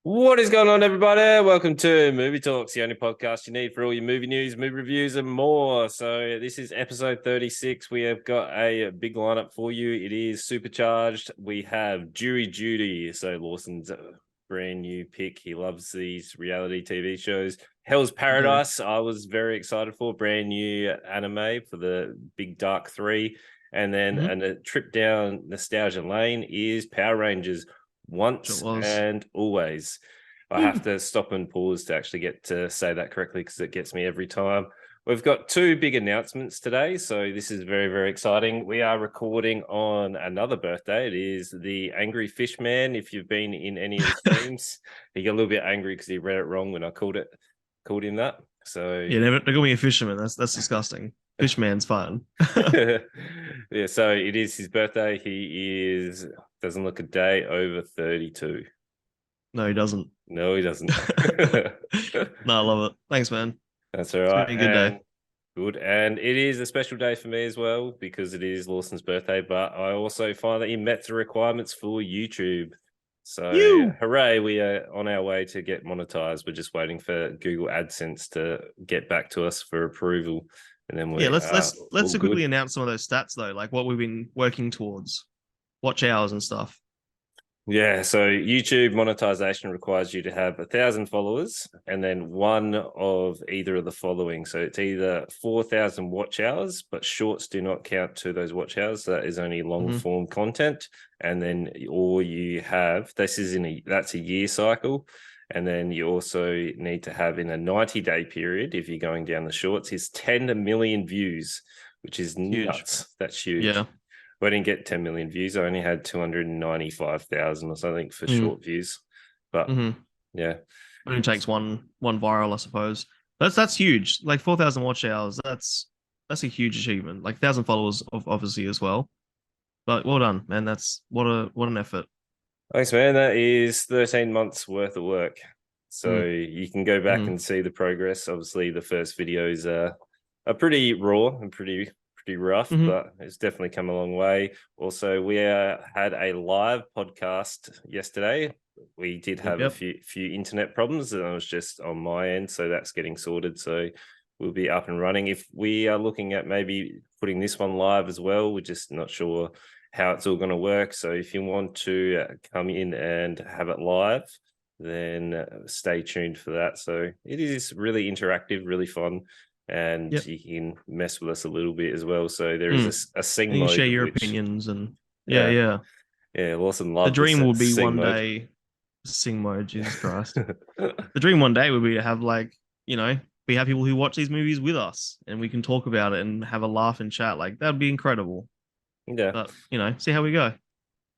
What is going on, everybody? Welcome to Movie Talks, the only podcast you need for all your movie news, movie reviews, and more. So, this is episode 36. We have got a big lineup for you. It is supercharged. We have Jury Duty. So, Lawson's brand new pick. He loves these reality TV shows. Hell's Paradise, I was very excited for. Brand new anime for the Big Dark 3. And then a trip down nostalgia lane is Power Rangers. Once and always. I have to stop and pause to actually get to say that correctly because it gets me every time. We've got two big announcements today, so this is very, very exciting. We are recording on another birthday. It is the Angry Fish Man. If you've been in any of the streams, he got a little bit angry because he read it wrong when I called him that. So yeah, never call me a fisherman. That's disgusting. Fishman's fine. Yeah, so it is his birthday. He doesn't look a day over 32. No, he doesn't. No, he doesn't. No, I love it. Thanks, man. That's all It's right. been a good day. Good. And it is a special day for me as well because it is Lawson's birthday, but I also find that he met the requirements for YouTube. So hooray, we are on our way to get monetized. We're just waiting for Google AdSense to get back to us for approval. And then let's quickly announce some of those stats though, like what we've been working towards, watch hours and stuff. Yeah, so YouTube monetization requires you to have 1,000 followers and then one of either of the following. So it's either 4,000 watch hours, but shorts do not count to those watch hours. That is only long form content. And then all you have, that's a year cycle. And then you also need to have in a 90-day period, if you're going down the shorts, is 10 million views, which is nuts. That's huge. Yeah. I didn't get 10 million views. I only had 295,000 or something for short views. But yeah. It only takes one viral, I suppose. That's huge. Like 4,000 watch hours. That's a huge achievement. Like 1,000 followers, obviously as well. But well done, man. That's what an effort. Thanks, man. That is 13 months worth of work. So you can go back and see the progress. Obviously, the first videos are pretty raw and pretty rough, but it's definitely come a long way. Also, we had a live podcast yesterday. We did have a few internet problems, and it was just on my end, so that's getting sorted. So we'll be up and running. If we are looking at maybe putting this one live as well, we're just not sure how it's all going to work. So if you want to come in and have it live, then stay tuned for that. So it is really interactive, really fun. And you can mess with us a little bit as well. So there is a sing mode. Share your opinions and yeah. Lawson loves the dream will be one day sing mode. Jesus Christ! The dream one day would be to have we have people who watch these movies with us and we can talk about it and have a laugh and chat. Like that'd be incredible. Yeah, but see how we go.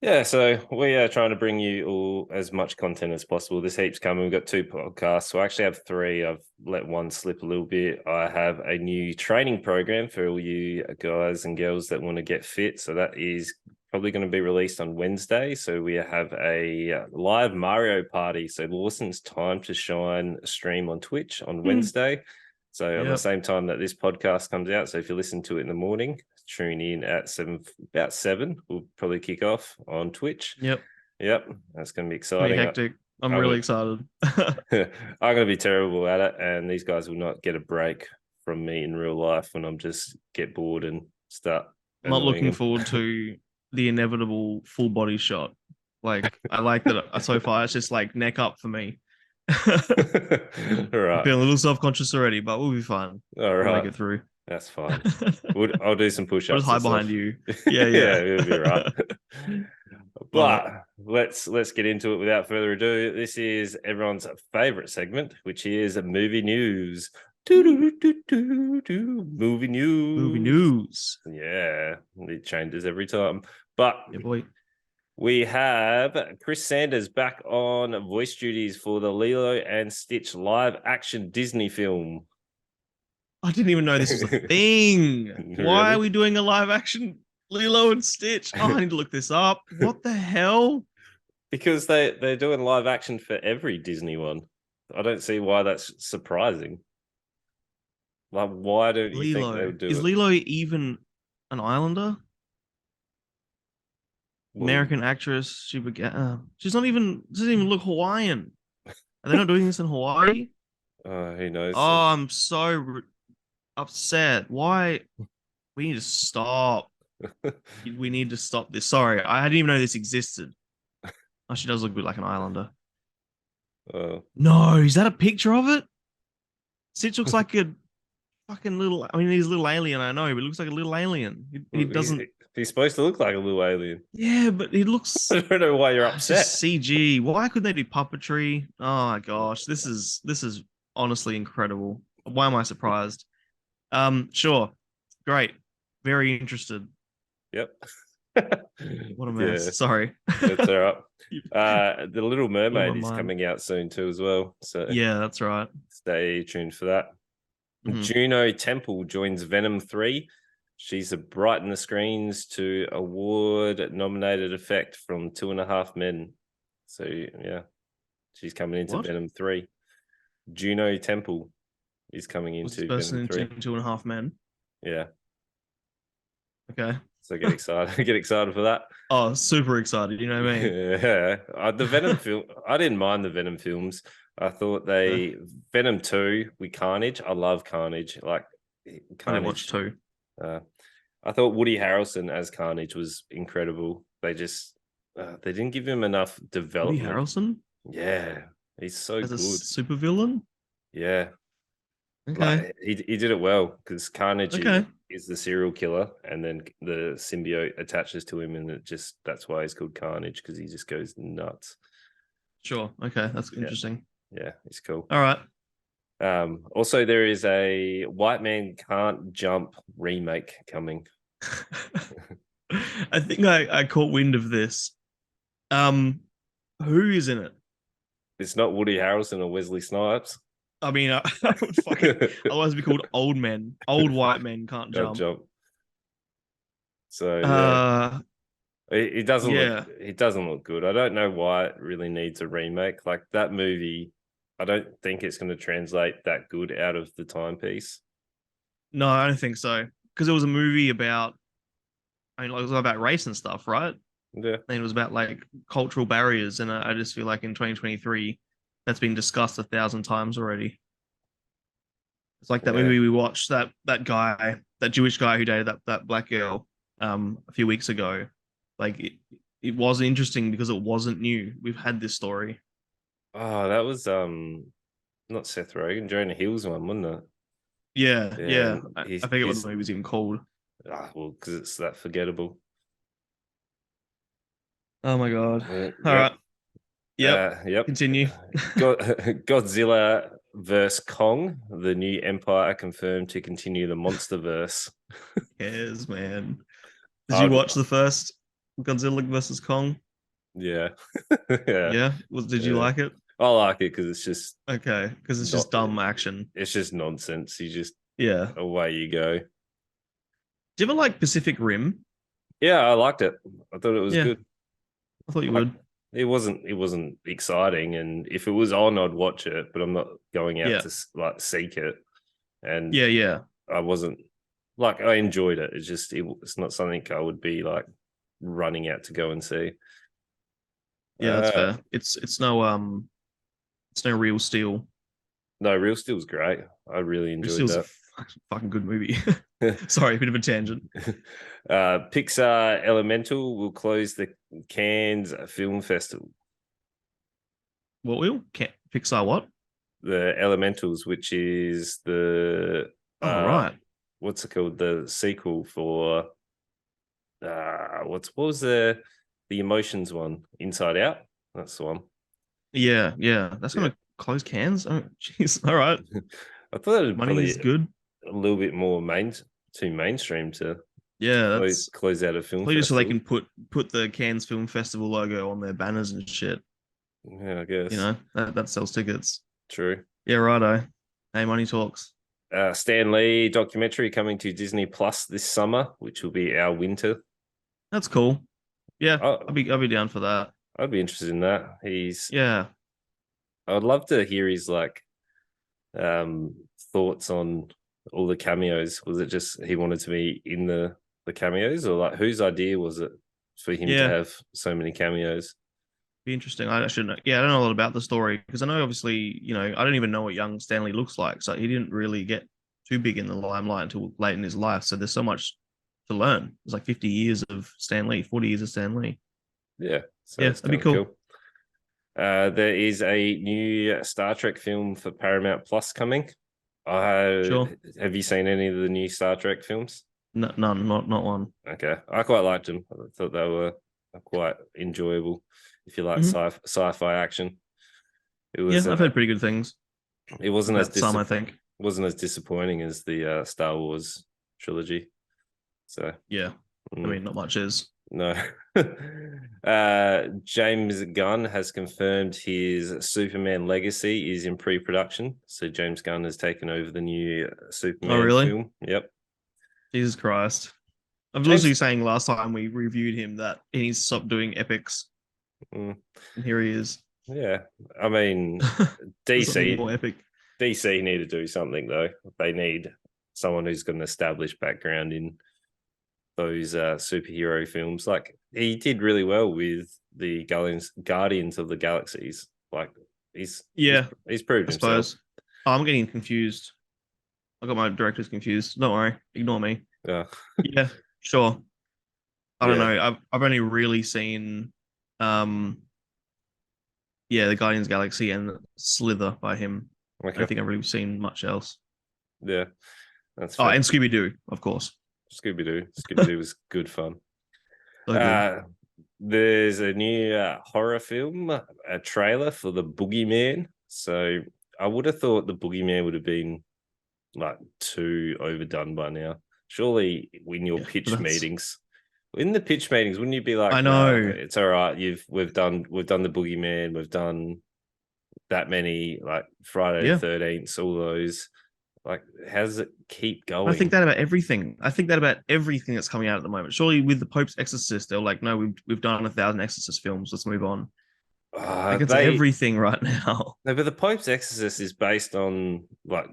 Yeah, so we are trying to bring you all as much content as possible. This heap's coming. We've got 2 podcasts. So I actually have 3. I've let one slip a little bit. I have a new training program for all you guys and girls that want to get fit. So that is probably going to be released on Wednesday. So we have a live Mario party. So Lawson's Time to Shine stream on Twitch on Wednesday. So at the same time that this podcast comes out. So if you listen to it in the morning, tune in at about 7. We'll probably kick off on Twitch. Yep. That's going to be exciting. Pretty hectic. I'm really excited. I'm going to be terrible at it, and these guys will not get a break from me in real life when I'm just get bored and start. I'm not looking forward to the inevitable full body shot. Like I like that so far. It's just like neck up for me. All right. I'm feeling a little self-conscious already, but we'll be fine. All right. We'll make it through. That's fine. I'll do some push-ups. I'll just hide behind you. Yeah, it'll be right. But let's get into it without further ado. This is everyone's favorite segment, which is movie news. Movie news. Yeah, it changes every time. But boy. We have Chris Sanders back on voice duties for the Lilo and Stitch live action Disney film. I didn't even know this was a thing. Why are we doing a live action Lilo and Stitch? Oh, I need to look this up. What the hell? Because they're doing live action for every Disney one. I don't see why that's surprising. Like, why don't you think they would do it? Is Lilo even an Islander? American actress, she's not even doesn't even look Hawaiian. Are they not doing this in Hawaii? Who knows? Oh, I'm so upset. Why? We need to stop. We need to stop this. Sorry, I didn't even know this existed. Oh, she does look a bit like an islander. Oh. No, is that a picture of it? Stitch looks like a fucking little. I mean, he's a little alien, I know, but he looks like a little alien. He doesn't. He's supposed to look like a little alien. Yeah, but he looks. I don't know why you're It's just upset. CG. Why couldn't they do puppetry? Oh my gosh, this is honestly incredible. Why am I surprised? Sure, great, very interested. Yep. What a mess. Yeah, Sorry. that's all right. The Little Blew my Mermaid is mind. coming out soon too, as well. So Yeah, that's right. stay tuned for that. Mhm. Juno Temple joins Venom 3. She's a brighten the screens to award nominated effect from Two and a Half Men. So yeah, she's coming into What? Venom 3. Juno Temple is coming Was this into person Venom 3. in Two and a Half Men? Yeah. Okay. So get excited. Get excited for that. Oh, super excited. You know what I mean? Yeah. The Venom film, I didn't mind the Venom films. I thought Venom 2 with Carnage. I love Carnage. Like I Carnage. didn't watch two. I thought Woody Harrelson as Carnage was incredible. They didn't give him enough Woody development. Harrelson Yeah, he's so as a good. super villain. Yeah, Okay. like he did it well because Carnage Okay. is the serial killer, and then the symbiote attaches to him, and that's why he's called Carnage, because he just goes nuts. Sure. Okay. That's interesting. Yeah, it's cool. All right. Also, there is a White Man Can't Jump remake coming. I think I caught wind of this. Who is in it? It's not Woody Harrelson or Wesley Snipes. I mean, I would fucking otherwise be called old men. Old white men can't Can't jump. jump. So yeah, it doesn't yeah. look good. I don't know why it really needs a remake. Like that movie, I don't think it's going to translate that good out of the timepiece. No, I don't think so. Because it was a movie about, I mean, like, it was about race and stuff, right? Yeah. And it was about like cultural barriers. And I just feel like in 2023, that's been discussed 1,000 times already. It's like that movie we watched, that guy, that Jewish guy who dated that black girl a few weeks ago. Like it was interesting because it wasn't new. We've had this story. Oh, that was not Seth Rogen, Jonah Hill's one, wasn't it? Yeah. I forget what the movie was even called. Well, because it's that forgettable. Oh my god! All right. Yep. Continue. Godzilla vs Kong, the new empire confirmed to continue the MonsterVerse. Yes, man. Did you watch the first Godzilla versus Kong? Yeah. Yeah. Did you like it? I like it because it's just okay. Because it's just dumb action. It's just nonsense. You just away you go. Do you ever like Pacific Rim? Yeah, I liked it. I thought it was good. I thought you would. It wasn't exciting, and if it was on, I'd watch it. But I'm not going out to like seek it. And I wasn't like I enjoyed it. It's just it's not something I would be like running out to go and see. Yeah, that's fair. It's no Real Steel. No, Real Steel's great. I really enjoyed that. A fucking good movie. Sorry, a bit of a tangent. Pixar Elemental will close the Cannes Film Festival. What will? Pixar what? The Elementals, which is the right. What's it called? The sequel for what was the Emotions one? Inside Out. That's the one. Yeah. That's gonna close Cannes. Oh, jeez. All right. I thought it money is good. A little bit more too mainstream to close out a film festival. So they can put the Cannes Film Festival logo on their banners and shit. Yeah, I guess. You know, that sells tickets. True. Yeah, righto. Hey, money talks. Stan Lee documentary coming to Disney Plus this summer, which will be Our Winter. That's cool. Yeah, I'll be down for that. I'd be interested in that. I'd love to hear his like thoughts on all the cameos. Was it just he wanted to be in the cameos, or like whose idea was it for him to have so many cameos? Be interesting. I should know. Yeah, I don't know a lot about the story because I know obviously, I don't even know what young Stanley looks like. So he didn't really get too big in the limelight until late in his life. So there's so much to learn. It's like 50 years of Stan Lee, 40 years of Stan Lee. Yeah, so Yeah, it's that'd be kind of cool. cool. There is a new Star Trek film for Paramount Plus coming. Sure. Have you seen any of the new Star Trek films? No, none, not one. Okay, I quite liked them. I thought they were quite enjoyable. If you like Hmm. sci-fi action, it Yeah, was I've heard pretty good things it wasn't as about some, I think. wasn't as disappointing as the Star Wars trilogy. So Yeah. I mm, mean, not much is. no. James Gunn has confirmed his Superman legacy is in pre-production. So James Gunn has taken over the new Oh, Superman really? film. Yep. Jesus Christ. I was James. literally saying last time we reviewed him that he needs to stop doing epics. Mm, And here he is. yeah. I mean, Something more DC epic. DC need to do something though. They need someone who's got an established background in those superhero films. Like he did really well with the Guardians of the Galaxies. Like Yeah, he's proved I himself. suppose. Oh, I'm getting confused. I got my directors confused. Don't worry. Ignore me. Yeah, Yeah, sure. I don't yeah. know. I've only really seen um yeah, the Guardians of the Galaxy and Slither by him. I don't Okay, think I've really seen much else. yeah. That's Oh, fair. and Scooby Doo, of course. Scooby Doo was good fun. So good. Uh, there's a new horror film, a trailer for the Boogeyman. So I would have thought the Boogeyman would have been like too overdone by now. Surely, in your Yeah, but pitch that's meetings, in the pitch meetings, wouldn't you be I like, "Nah, know. it's all right. We've done the Boogeyman. We've done that many like Friday the Yeah. 13th, all those. Like, how does it keep I think going? that about everything. I think that about everything that's coming out at the moment. Surely with the Pope's Exorcist, they're like, no, we've done 1,000 Exorcist films. Let's move on. Like it's They everything right now. no, but the Pope's Exorcist is based on like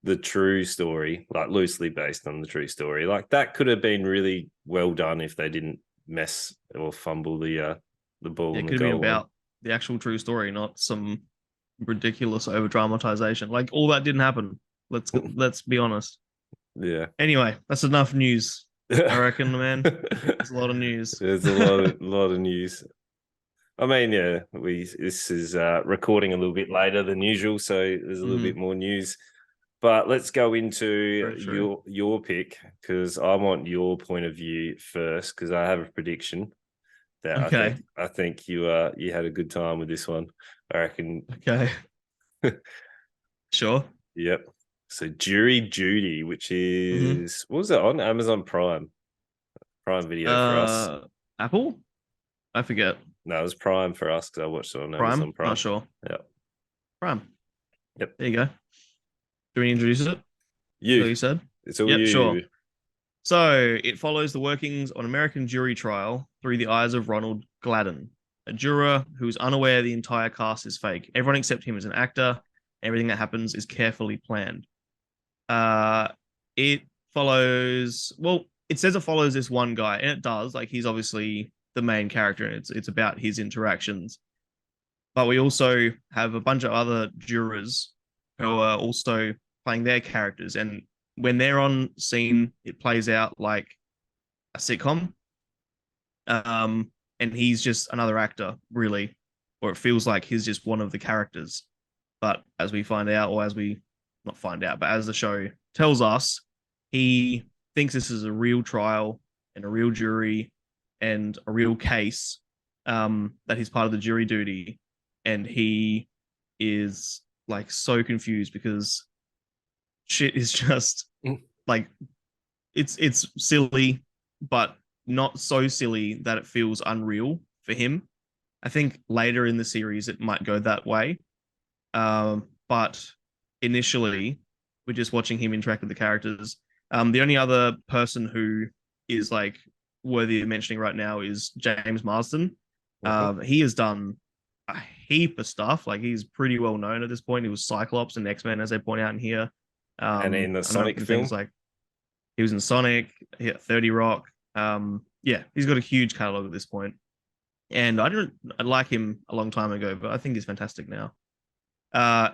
the true story, like loosely based on the true story. Like that could have been really well done if they didn't mess or fumble the ball Yeah, and it the could have been goal line. about the actual true story, not some ridiculous over dramatization. Like all that didn't happen. Let's be honest. Yeah. Anyway, that's enough news. I reckon, man. It's a lot of news. There's a lot of news. I mean, yeah, we this is recording a little bit later than usual, so there's a little bit Mhm. more news. But let's go into Very true. your pick because I want your point of view first because I have a prediction that Okay. I think you had a good time with this one. I reckon. Okay. Sure. Yep. So Jury Duty, which Hmm. is what was it on Amazon Prime Video for us. Uh, Apple? I forget. No, it was Prime for us because I watched it on Amazon Prime? Not Prime. sure. Yep. Prime. Yep. There you go. Do we introduce it? So You. you said? It's all Yep, sure. you. So it follows the workings of an American jury trial through the eyes of Ronald Gladden, a juror who is unaware the entire cast is fake. Everyone except him is an actor. Everything that happens is carefully planned. Uh, it follows. Well, it says it follows this one guy, and it does. Like he's obviously the main character, and it's about his interactions. But we also have a bunch of other jurors who are also playing their characters, and when they're on scene, it plays out like a sitcom. And he's just another actor, really, or it feels like he's just one of the characters. But as we find out, or as we not find out, but as the show tells us, he thinks this is a real trial and a real jury and a real case, that he's part of the jury duty. And he is like so confused because shit is just like it's silly, but not so silly that it feels unreal for him. I think later in the series it might go that way, but initially we're just watching him interact with the characters. The only other person who is like worthy of mentioning right now is James Marsden. Mhm. He has done a heap of stuff. Like he's pretty well known at this point. He was Cyclops and X Men, as they point out in here. And in the I know Sonic things film, like he was in Sonic, 30 Rock. Yeah, he's got a huge catalog at this point. and I like him a long time ago, but I think he's fantastic now.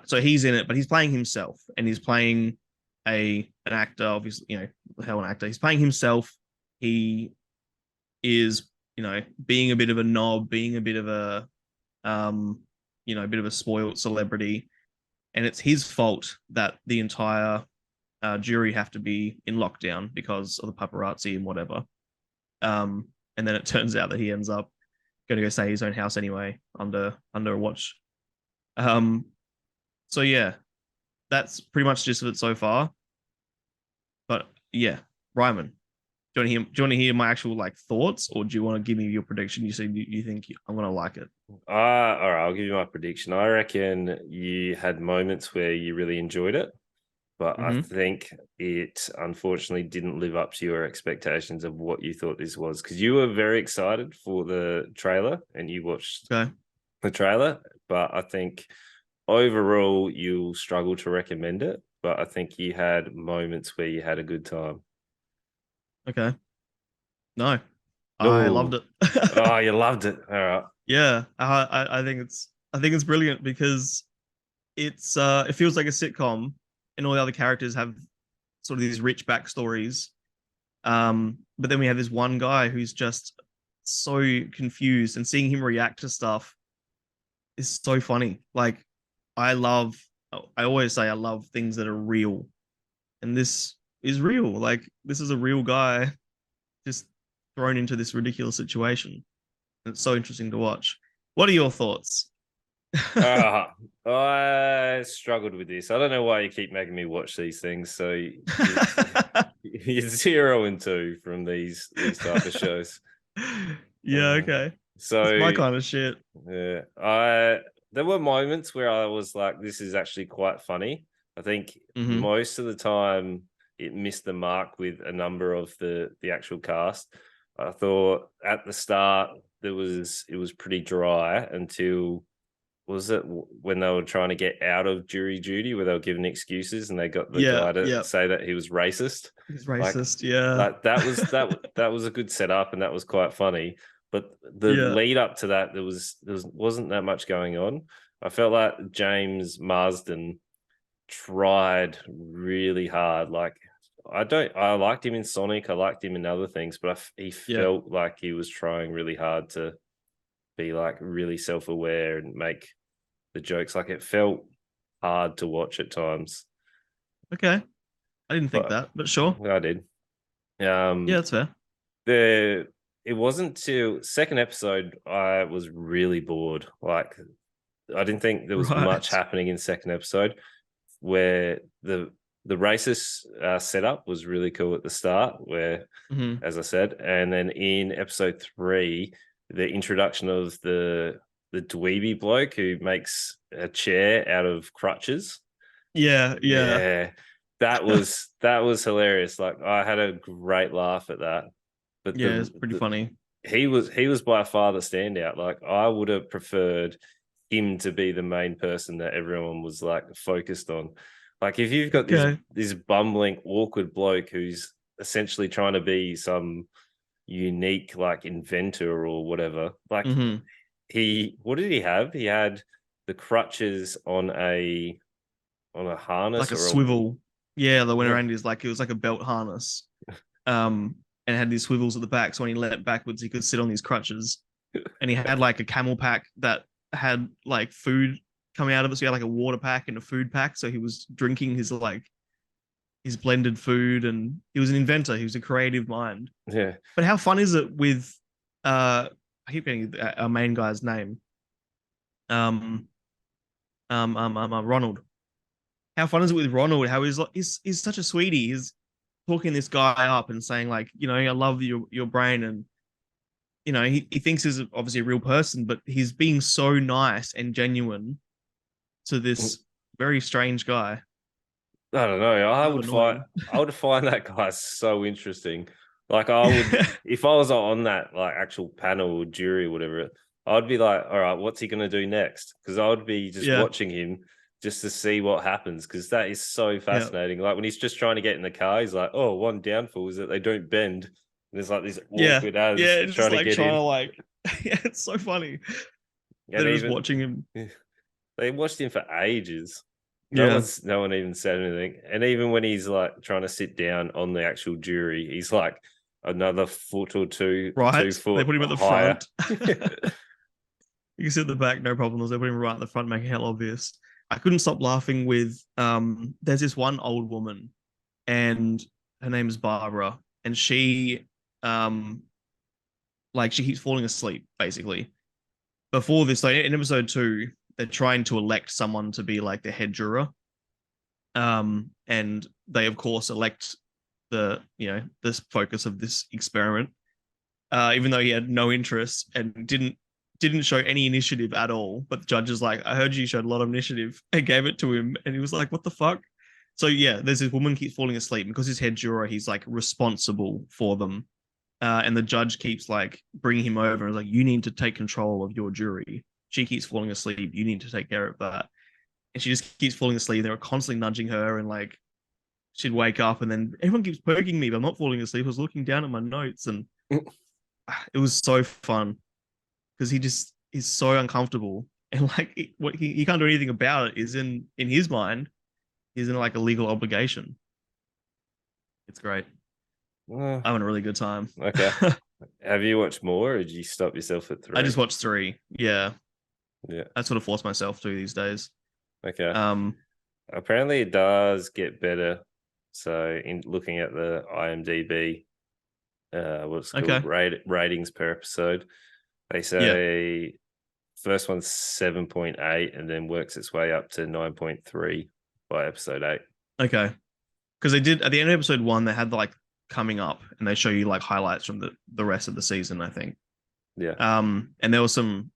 So he's in it, but he's playing himself, and he's playing an actor, obviously, hell, an actor. He's playing himself. He is, being a bit of a knob, being a bit of a bit of a spoiled celebrity, and it's his fault that the entire jury have to be in lockdown because of the paparazzi and whatever. And then it turns out that he ends up going to go stay at his own house anyway under a watch. So yeah, that's pretty much just of it so far. But yeah, Ryman, do you want to hear my actual like thoughts, or do you want to give me your prediction? You said you think I'm gonna like it. All right, I'll give you my prediction. I reckon you had moments where you really enjoyed it, but I think it unfortunately didn't live up to your expectations of what you thought this was, because you were very excited for the trailer and you watched Okay. the trailer, but I think overall you'll struggle to recommend it. But I think you had moments where you had a good time. Okay. No, I loved Oh, it. oh, you loved it. All right. Yeah, I think it's brilliant because it feels like a sitcom, and all the other characters have sort of these rich backstories. But then we have this one guy who's just so confused, and seeing him react to stuff is so funny. Like, I love, I always say I love things that are real, and this is real. Like, this is a real guy just thrown into this ridiculous situation. It's so interesting to watch. What are your thoughts? I struggled with this. I don't know why you keep making me watch these things. So you're 0 and 2 from these type of shows. Yeah, okay. It's So my kind of shit. yeah, there were moments where I was like, this is actually quite funny. I think most of the time it missed the mark with a number of the actual cast. I thought at the start it was pretty dry until, was it when they were trying to get out of jury duty, where they were giving excuses and they got the guy to say that he was racist. He's racist, Like that was a good setup, and that was quite funny. But the Yeah. lead up to that, there wasn't that much going on. I felt like James Marsden tried really hard. Like, I liked him in Sonic, I liked him in other things, but he felt like he was trying really hard to be like really self-aware and make the jokes. Like, it felt hard to watch at times. Okay. I didn't think that, but sure. I did. Yeah, that's fair. It wasn't till second episode I was really bored. Like, I didn't think there was much happening in second episode, where the racist setup was really cool at the start, where, as I said, and then in episode 3, the introduction of the dweeby bloke who makes a chair out of crutches. Yeah. That was hilarious. Like, I had a great laugh at that. But yeah, it's pretty funny. He was by far the standout. Like, I would have preferred him to be the main person that everyone was like focused on. Like, if you've got this bumbling, awkward bloke who's essentially trying to be some unique like inventor or whatever, like what did he have? He had the crutches on a harness, like a swivel. Yeah, the went around is like, it was like a belt harness. And it had these swivels at the back, so when he leant backwards, he could sit on these crutches. And he had like a camel pack that had like food coming out of it. So he had like a water pack and a food pack. So he was drinking his blended food, and he was an inventor. He was a creative mind. Yeah. But how fun is it with I keep getting our main guy's name. Ronald. How fun is it with Ronald? How he's such a sweetie. He's talking this guy up and saying like, I love your brain, and he thinks he's obviously a real person, but he's being so nice and genuine to this very strange guy. I don't know. I would find that guy so interesting. Like, I would, if I was on that like actual panel or jury or whatever, I'd be like, all right, what's he going to do next? Because I would be just watching him just to see what happens, because that is so fascinating. Like, when he's just trying to get in the car, he's like, oh, one downfall is that they don't bend. And there's like this awkward as trying to get in. Like Yeah, it's so funny. And They're just even watching him. they watched him for ages. Yeah. No one even said anything. And even when he's like trying to sit down on the actual jury, he's like another foot or two, Right. 2 foot They put him at the higher. front. You can sit at the back, no problems. They put him right at the front, making it hell obvious. I couldn't stop laughing with there's this one old woman and her name is Barbara, and she like she keeps falling asleep, basically. Before this, like in episode 2, they're trying to elect someone to be like the head juror. And they of course elect the this focus of this experiment, even though he had no interest and didn't show any initiative at all. But the judge is like, I heard you showed a lot of initiative, and gave it to him, and he was like, what the fuck? So yeah, there's this woman keeps falling asleep because his head juror, he's like responsible for them. And the judge keeps like bringing him over and is like, you need to take control of your jury. She keeps falling asleep. You need to take care of that. And she just keeps falling asleep. They were constantly nudging her, and like she'd wake up, and then everyone keeps poking me, but I'm not falling asleep. I was looking down at my notes, and it was so fun because he just is so uncomfortable, and like what he can't do anything about it. Is in his mind, he's in like a legal obligation. It's great. I'm having a really good time. Okay. Have you watched more, or did you stop yourself at 3? I just watched 3. Yeah, Yeah. I sort of force myself to these days. Okay. Apparently it does get better. So in looking at the IMDb, what's called Okay. ratings per episode, they say first one's 7.8 and then works its way up to 9.3 by episode 8. Okay. Because they did at the end of episode 1, they had like coming up, and they show you like highlights from the rest of the season, I think. Yeah. And there was some,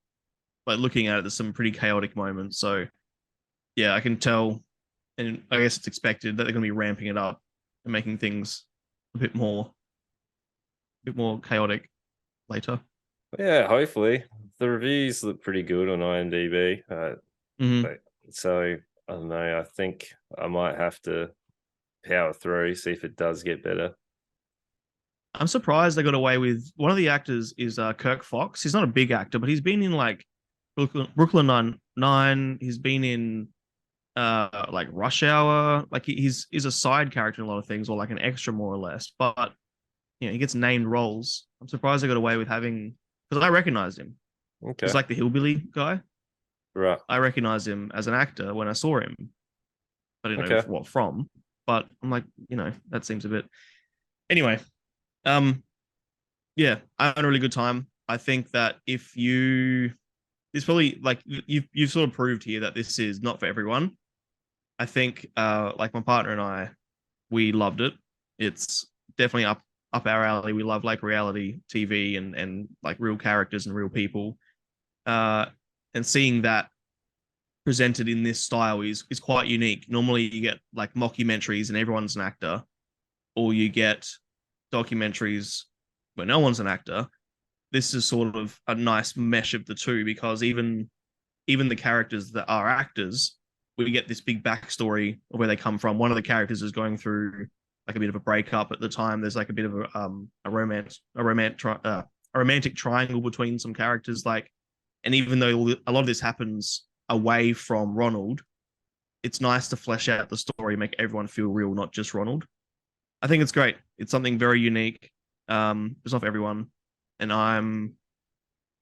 like looking at it, there's some pretty chaotic moments. So yeah, I can tell, and I guess it's expected that they're going to be ramping it up and making things a bit more chaotic later. Yeah, hopefully. The reviews look pretty good on IMDb. So I don't know. I think I might have to power through, see if it does get better. I'm surprised they got away with one of the actors is Kirk Fox. He's not a big actor, but he's been in like Brooklyn Nine-Nine. He's been in like Rush Hour. Like he's a side character in a lot of things, or like an extra more or less. But he gets named roles. I'm surprised they got away with having, because I recognized him. Okay. He's like the hillbilly guy. Right. I recognized him as an actor when I saw him. I didn't know what from, but I'm like, that seems a bit. Anyway, yeah, I had a really good time. I think that it's probably like you've sort of proved here that this is not for everyone. I think like my partner and I, we loved it. It's definitely up our alley. We love like reality TV and like real characters and real people. And seeing that presented in this style is quite unique. Normally you get like mockumentaries and everyone's an actor, or you get documentaries where no one's an actor. This is sort of a nice mesh of the two, because even the characters that are actors, we get this big backstory of where they come from. One of the characters is going through like a bit of a breakup at the time. There's like a bit of a romantic triangle between some characters. Like, and even though a lot of this happens away from Ronald, it's nice to flesh out the story, make everyone feel real, not just Ronald. I think it's great. It's something very unique. It's not for everyone, and I'm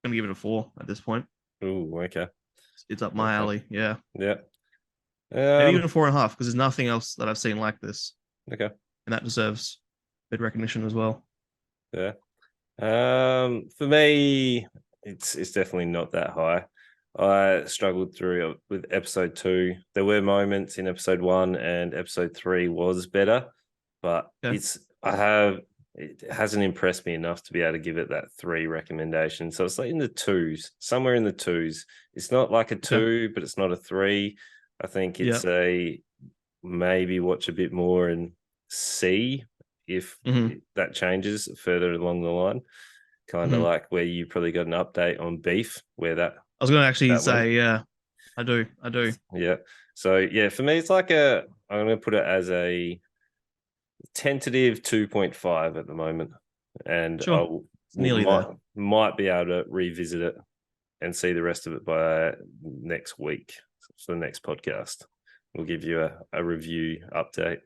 gonna give it a 4 at this point. Ooh, okay. It's up my alley. Yeah. Yeah. Maybe even 4.5, because there's nothing else that I've seen like this. Okay. And that deserves a bit of recognition as well. Yeah. For me, it's definitely not that high. I struggled through with episode 2. There were moments in episode 1, and episode 3 was better, but it hasn't impressed me enough to be able to give it that 3 recommendation. So it's like in the 2s, somewhere in the 2s. It's not like a 2, but it's not a 3. I think it's a maybe watch a bit more and see if that changes further along the line. Kind of like where you probably got an update on Beef, where that I was going to actually say, yeah, I do. Yeah. So yeah, for me, it's like I'm going to put it as a tentative 2.5 at the moment, and sure. nearly might be able to revisit it and see the rest of it by next week for the next podcast. We'll give you a review update.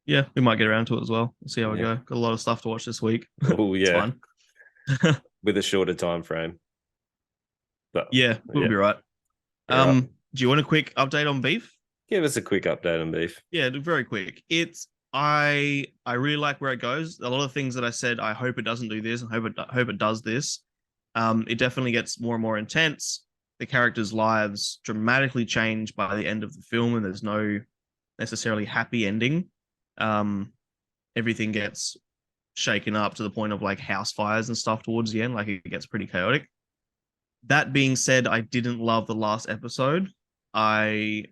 Yeah, we might get around to it as well. We'll see how we go. Got a lot of stuff to watch this week. Oh yeah, it's fine. With a shorter time frame. But yeah, we'll be right. Do you want a quick update on beef? Give us a quick update on beef. Yeah, very quick. I really like where it goes. A lot of things that I said, I hope it doesn't do this, and hope it does this. It definitely gets more and more intense. The characters' lives dramatically change by the end of the film, and there's no necessarily happy ending. Everything gets shaken up to the point of like house fires and stuff towards the end. Like it gets pretty chaotic. That being said, I didn't love the last episode. I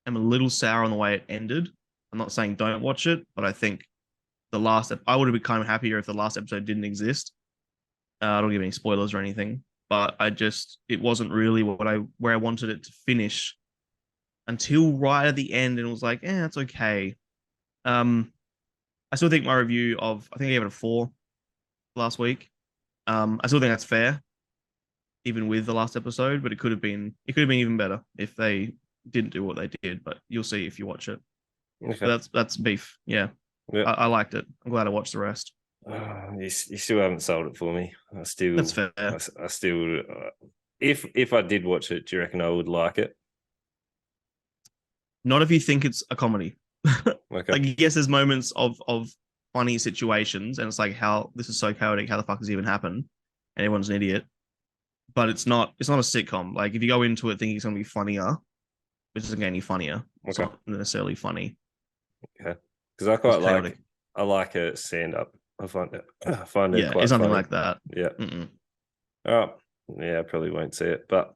am a little sour on the way it ended. I'm not saying don't watch it, but I think I would have been kind of happier if the last episode didn't exist. I don't give any spoilers or anything, but it wasn't really where I wanted it to finish until right at the end, and it was like, it's okay. I still think my review I think I gave it a 4 last week. I still think that's fair, even with the last episode, but it could have been even better if they didn't do what they did, but you'll see if you watch it. Okay. That's beef. Yeah. I liked it. I'm glad I watched the rest. You still haven't sold it for me. That's fair. I still, if I did watch it, do you reckon I would like it? Not if you think it's a comedy. Okay. Like, yes, there's moments of funny situations, and it's like, how this is so chaotic. How the fuck does it even happen? And everyone's an idiot. But it's not a sitcom. Like, if you go into it thinking it's gonna be funnier, it doesn't get any funnier. It's not necessarily funny. Okay. Because I like a stand up. I find it quite it's something funny. like that. Yeah. Oh, yeah, I probably won't see it. But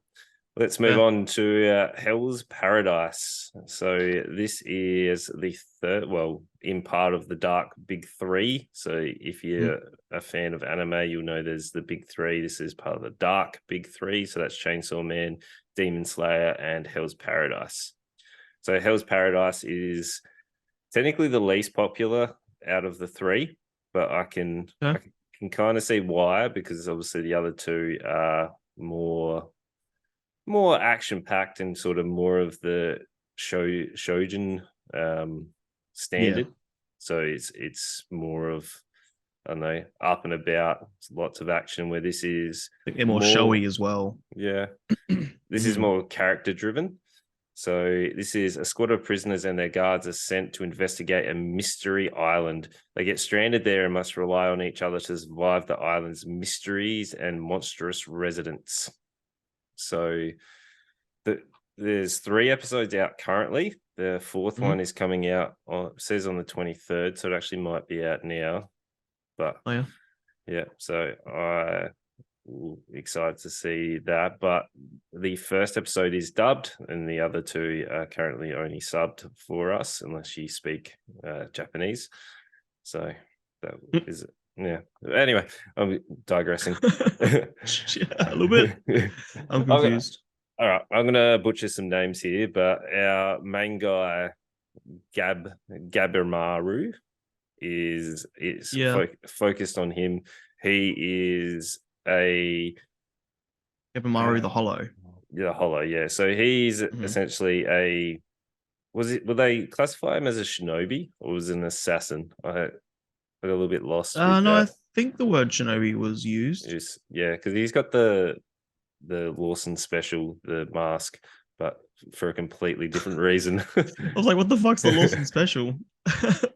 let's move on to Hell's Paradise. So this is the third, in part of the Dark Big Three. So if you're a fan of anime, you'll know there's the Big Three. This is part of the Dark Big Three. So that's Chainsaw Man, Demon Slayer, and Hell's Paradise. So Hell's Paradise is technically the least popular out of the three, but I can kind of see why, because obviously the other two are more action packed and sort of more of the shoujin standard. So it's more of, I don't know, up and about, lots of action, where this is they're more showy as well. Yeah. This is more character driven. So this is a squad of prisoners and their guards are sent to investigate a mystery island. They get stranded there and must rely on each other to survive the island's mysteries and monstrous residents. So there's 3 episodes out currently. The 4th one is coming out, says on the 23rd, so it actually might be out now. But so excited to see that. But the first episode is dubbed and the other 2 are currently only subbed for us, unless you speak Japanese. So that is it. Yeah. Anyway, I'm digressing. A little bit. I'm confused. All right, I'm gonna butcher some names here, but our main guy, Gabimaru, is focused on him. He is Gabimaru the Hollow. Yeah, Hollow. Yeah, so he's essentially would they classify him as a shinobi or was it an assassin? I got a little bit lost. No, I think the word shinobi was used. Because he's got the Lawson special, the mask, but for a completely different reason. I was like, what the fuck's the Lawson special?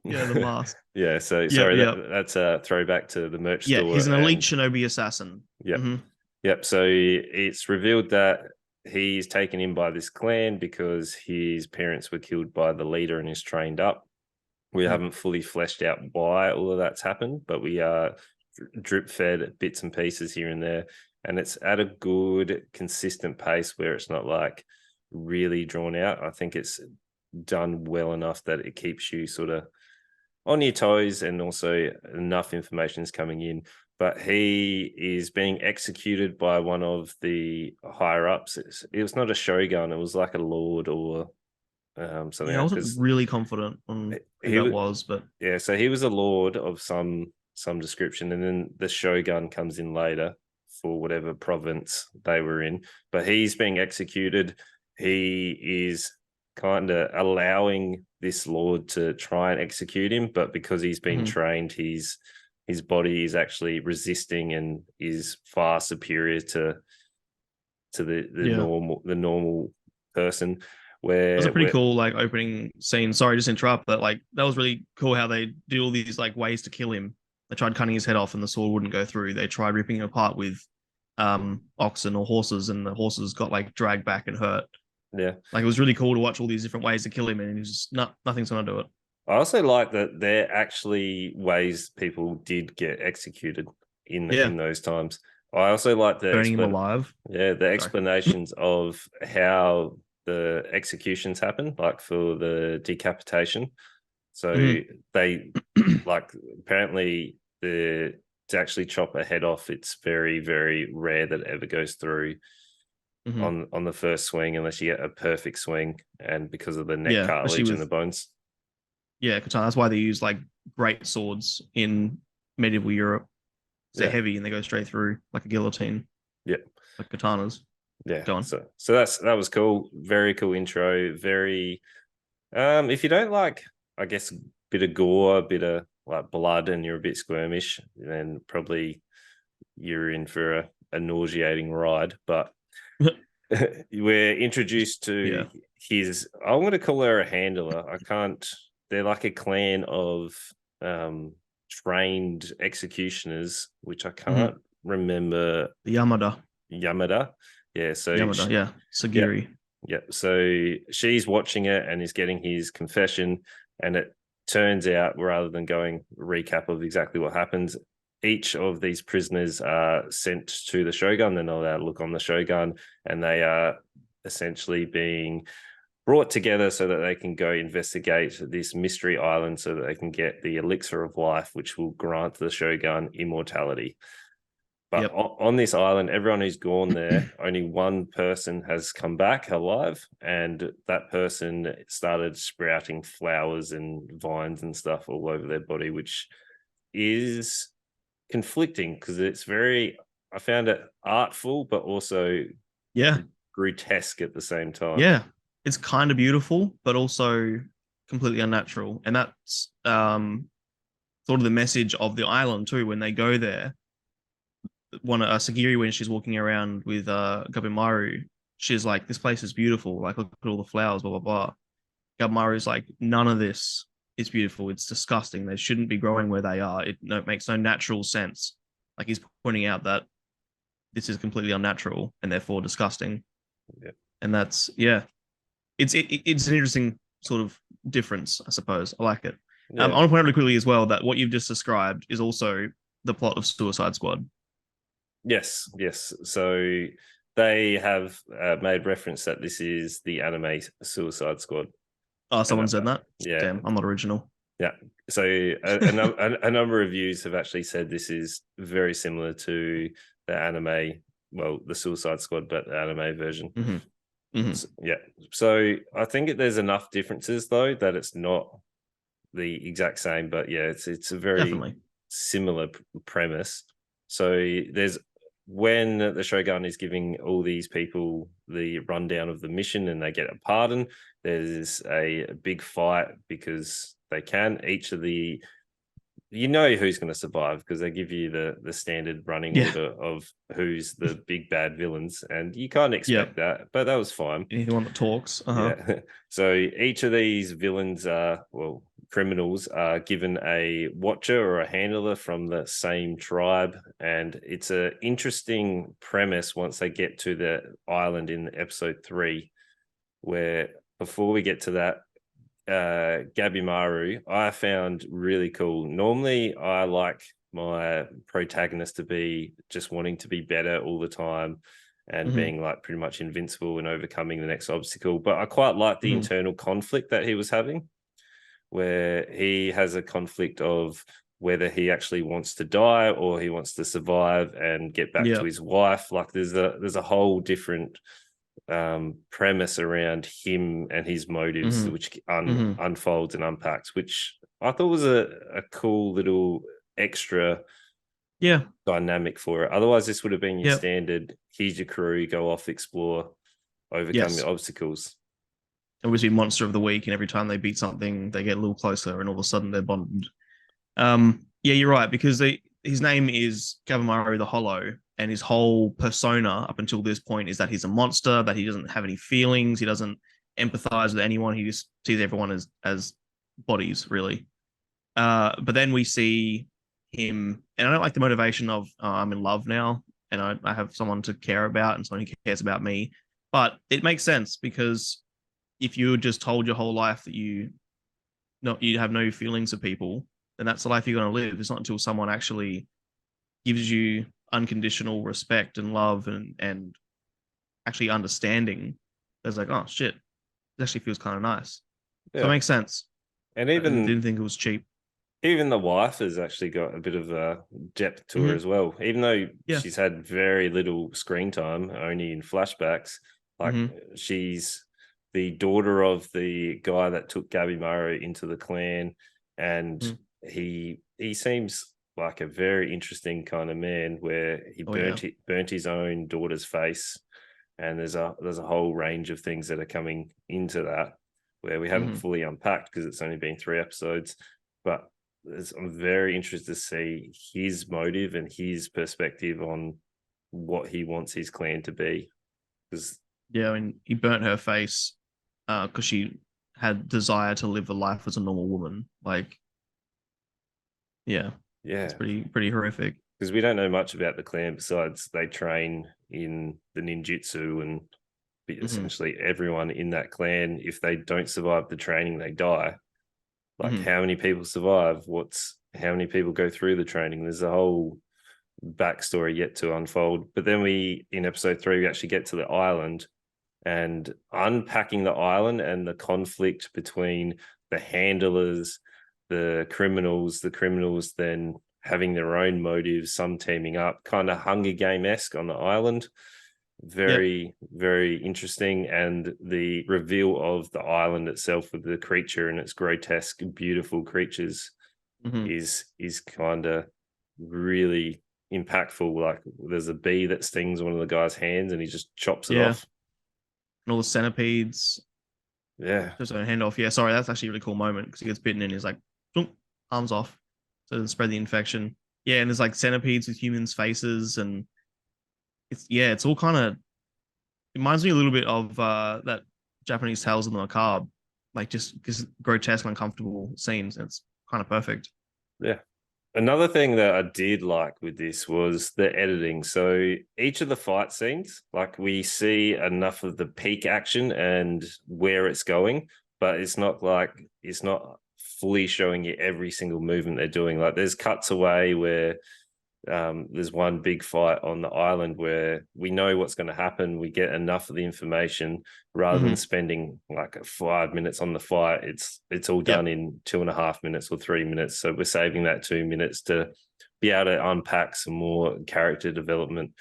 Yeah, the mask. Yeah, so sorry, that's a throwback to the merch store. Yeah, he's an elite shinobi assassin. Yep. Yep. So it's revealed that he's taken in by this clan because his parents were killed by the leader and is trained up. We haven't fully fleshed out why all of that's happened, but we are drip fed bits and pieces here and there. And it's at a good, consistent pace where it's not like really drawn out. I think it's done well enough that it keeps you sort of on your toes, and also enough information is coming in. But he is being executed by one of the higher ups. It was not a shogun; it was like a lord or something. I wasn't really confident on who that was, but so he was a lord of some some description, and then the Shogun comes in later for whatever province they were in. But he's being executed. He is kind of allowing this lord to try and execute him, but because he's been trained, his body is actually resisting and is far superior to the normal person. Where it was a pretty cool like opening scene. Sorry, just interrupt, but like that was really cool how they do all these like ways to kill him. They tried cutting his head off and the sword wouldn't go through. They tried ripping him apart with oxen or horses, and the horses got like dragged back and hurt. Yeah, like it was really cool to watch all these different ways to kill him, and he's just nothing's gonna do it. I also like that there actually ways people did get executed in those times. I also like the burning him alive. Yeah, the explanations of how the executions happen, like for the decapitation. So they like apparently to actually chop a head off, it's very, very rare that it ever goes through on the first swing unless you get a perfect swing, and because of the neck cartilage and the bones. Yeah, katana. That's why they use like great swords in medieval Europe. They're heavy and they go straight through like a guillotine. Yeah, like katanas. Yeah. Go on. So that was cool. Very cool intro. Very. If you don't like, I guess, a bit of gore, a bit of like blood, and you're a bit squirmish, then probably you're in for a nauseating ride. But we're introduced to his. I'm going to call her a handler. I can't. They're like a clan of trained executioners, which I can't remember. The Yamada. Yeah. So Yamada, Sagiri. Yeah. So she's watching it and is getting his confession. And it turns out, rather than going recap of exactly what happens, each of these prisoners are sent to the Shogun. They're not allowed to look on the Shogun, and they are essentially being brought together so that they can go investigate this mystery island so that they can get the elixir of life, which will grant the Shogun immortality. But on this island, everyone who's gone there, only one person has come back alive, and that person started sprouting flowers and vines and stuff all over their body, which is conflicting because it's very, I found it artful, but also grotesque at the same time. Yeah, it's kind of beautiful, but also completely unnatural. And that's sort of the message of the island too. When they go there, Sagiri, when she's walking around with Gabimaru, she's like, "This place is beautiful. Like, look at all the flowers, blah blah blah." Gabimaru's like, "None of this is beautiful. It's disgusting. They shouldn't be growing where they are. It makes no natural sense." Like he's pointing out that this is completely unnatural and therefore disgusting. Yeah. And that's it's an interesting sort of difference, I suppose. I like it. I want to point out really quickly as well that what you've just described is also the plot of Suicide Squad. Yes. So they have made reference that this is the anime Suicide Squad. Oh, someone said that? Yeah. Damn, I'm not original. Yeah. So a number of reviews have actually said this is very similar to the anime, well, the Suicide Squad, but the anime version. So I think there's enough differences, though, that it's not the exact same. But it's a very similar premise. So there's when the Shogun is giving all these people the rundown of the mission and they get a pardon, there's a big fight because they can. Each of the, who's going to survive because they give you the standard running order of who's the big bad villains, and you can't expect that, but that was fine. Anyone that talks. Yeah. So each of these villains criminals are given a watcher or a handler from the same tribe, and it's an interesting premise once they get to the island in episode 3, where before we get to that, Gabimaru, I found really cool. Normally, I like my protagonist to be just wanting to be better all the time and being like pretty much invincible and overcoming the next obstacle. But I quite like the internal conflict that he was having, where he has a conflict of whether he actually wants to die or he wants to survive and get back to his wife. Like there's a whole different premise around him and his motives, which unfolds and unpacks, which I thought was a cool little extra Yeah. dynamic for it. Otherwise, this would have been your Yep. standard. Here's your crew, go off, explore, overcome Yes. your obstacles. Obviously monster of the week, and every time they beat something, they get a little closer, and all of a sudden they're bonded. Yeah, you're right, because his name is Gavamaru the Hollow, and his whole persona up until this point is that he's a monster, that he doesn't have any feelings, he doesn't empathize with anyone, he just sees everyone as bodies, really. But then we see him, and I don't like the motivation of I'm in love now, and I have someone to care about, and someone who cares about me. But it makes sense because if you were just told your whole life that you have no feelings for people, then that's the life you're going to live. It's not until someone actually gives you unconditional respect and love and actually understanding that's like, oh shit, it actually feels kind of nice. So it makes sense. And I didn't think it was cheap. even the wife has actually got a bit of a depth to her as well, even though she's had very little screen time, only in flashbacks. Like she's the daughter of the guy that took Gabby Murray into the clan, and he seems like a very interesting kind of man, where he burnt his own daughter's face, and there's a whole range of things that are coming into that where we haven't fully unpacked because it's only been 3 episodes, but I'm very interested to see his motive and his perspective on what he wants his clan to be. Because I mean, he burnt her face because she had desire to live a life as a normal woman. Like, it's pretty horrific. Because we don't know much about the clan besides they train in the ninjutsu, and essentially everyone in that clan, if they don't survive the training, they die. Like how many people survive? How many people go through the training? There's a whole backstory yet to unfold. But then in episode 3, we actually get to the island, and unpacking the island and the conflict between the handlers, the criminals then having their own motives, some teaming up, kind of Hunger Game-esque on the island. Very, very interesting. And the reveal of the island itself with the creature and its grotesque, beautiful creatures is kind of really impactful. Like there's a bee that stings one of the guy's hands and he just chops it off. And all the centipedes. Yeah. Just a hand off. Yeah, sorry, that's actually a really cool moment because he gets bitten and he's like, arms off. So it doesn't spread the infection. Yeah, and there's like centipedes with humans' faces, and it's all kind of, it reminds me a little bit of that Japanese Tales of the Macabre, like just grotesque, uncomfortable scenes. It's kind of perfect. Yeah. Another thing that I did like with this was the editing. So each of the fight scenes, like we see enough of the peak action and where it's going, but it's not fully showing you every single movement they're doing. Like there's cuts away where there's one big fight on the island where we know what's going to happen. We get enough of the information rather than spending like 5 minutes on the fight. It's all done in 2.5 minutes or 3 minutes. So we're saving that 2 minutes to be able to unpack some more character development.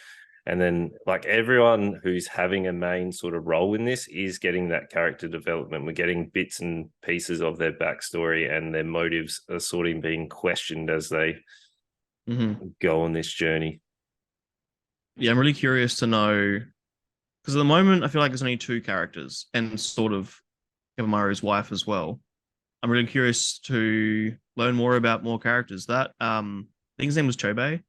And then like everyone who's having a main sort of role in this is getting that character development. We're getting bits and pieces of their backstory, and their motives are sort of being questioned as they go on this journey. Yeah, I'm really curious to know, because at the moment I feel like there's only 2 characters and sort of Kevamaru's wife as well. I'm really curious to learn more about more characters. That I think his name was Chobe.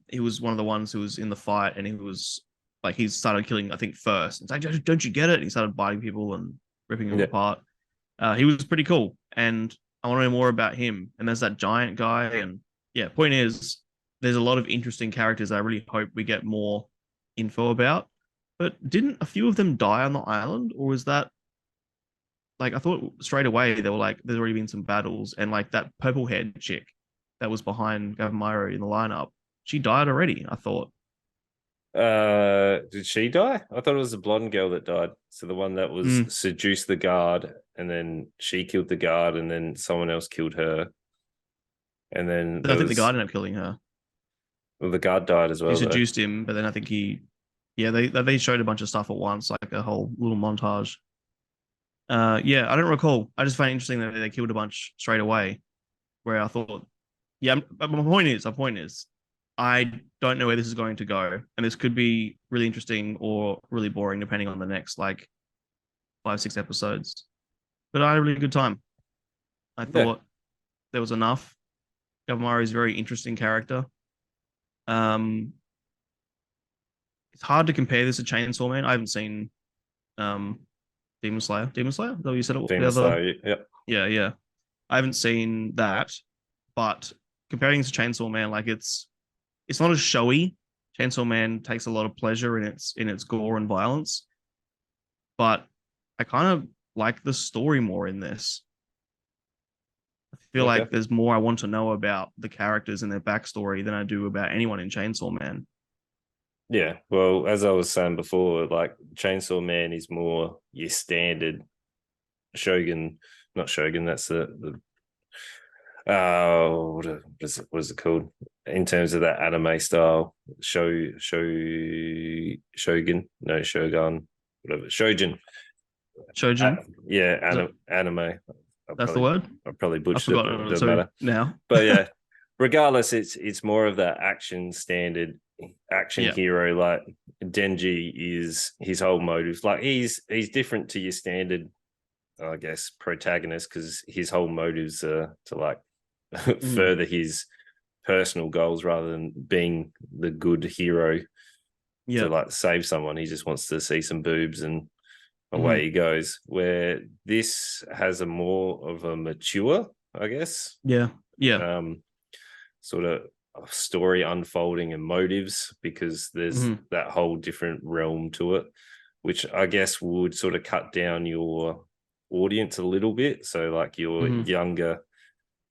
He was one of the ones who was in the fight, and he started killing, I think, first. It's like, don't you get it? And he started biting people and ripping them apart. He was pretty cool, and I want to know more about him. And there's that giant guy, and point is, there's a lot of interesting characters I really hope we get more info about. But didn't a few of them die on the island, or was that like, I thought straight away they were like, there's already been some battles, and like that purple haired chick that was behind Gavamiro in the lineup, she died already, I thought. Did she die? I thought it was the blonde girl that died. So the one that was seduced the guard, and then she killed the guard, and then someone else killed her. And then I think the guard ended up killing her. Well, the guard died as well. She seduced him, but then I think they showed a bunch of stuff at once, like a whole little montage. I don't recall. I just find it interesting that they killed a bunch straight away, where I thought Yeah, my point is, I don't know where this is going to go, and this could be really interesting or really boring depending on the next like 5, 6 episodes. But I had a really good time. I Yeah, thought there was enough. Gavamari is a very interesting character. Um, it's hard to compare this to Chainsaw Man. I haven't seen um Demon Slayer. Demon Slayer? Is that what you said? The Demon other, Slayer. Yep. yeah, yeah. I haven't seen that, but comparing it to Chainsaw Man, like it's not as showy. Chainsaw Man takes a lot of pleasure in its gore and violence, but I kind of like the story more in this. I feel Okay. like there's more I want to know about the characters and their backstory than I do about anyone in Chainsaw Man. Yeah. Well, as I was saying before, like Chainsaw Man is more your standard Shogun, not Shogun. That's the what is it called in terms of that anime style? Shogun, no Shogun, whatever Shojin. Shojin, Yeah, is that anime. that's the word? I probably I've butchered it, but it forgotten it doesn't so matter. now. But yeah, regardless, it's more of that action standard action Yeah. hero. Like Denji is his whole motives. Like he's different to your standard, I guess, protagonist because his whole motives are to like Mm. further his personal goals rather than being the good hero to Yeah. like save someone. He just wants to see some boobs and away Mm-hmm. he goes. Where this has a more of a mature, I guess, Yeah. Yeah. um, sort of story unfolding and motives because there's Mm-hmm. that whole different realm to it, which I guess would sort of cut down your audience a little bit. So like your Mm-hmm. younger,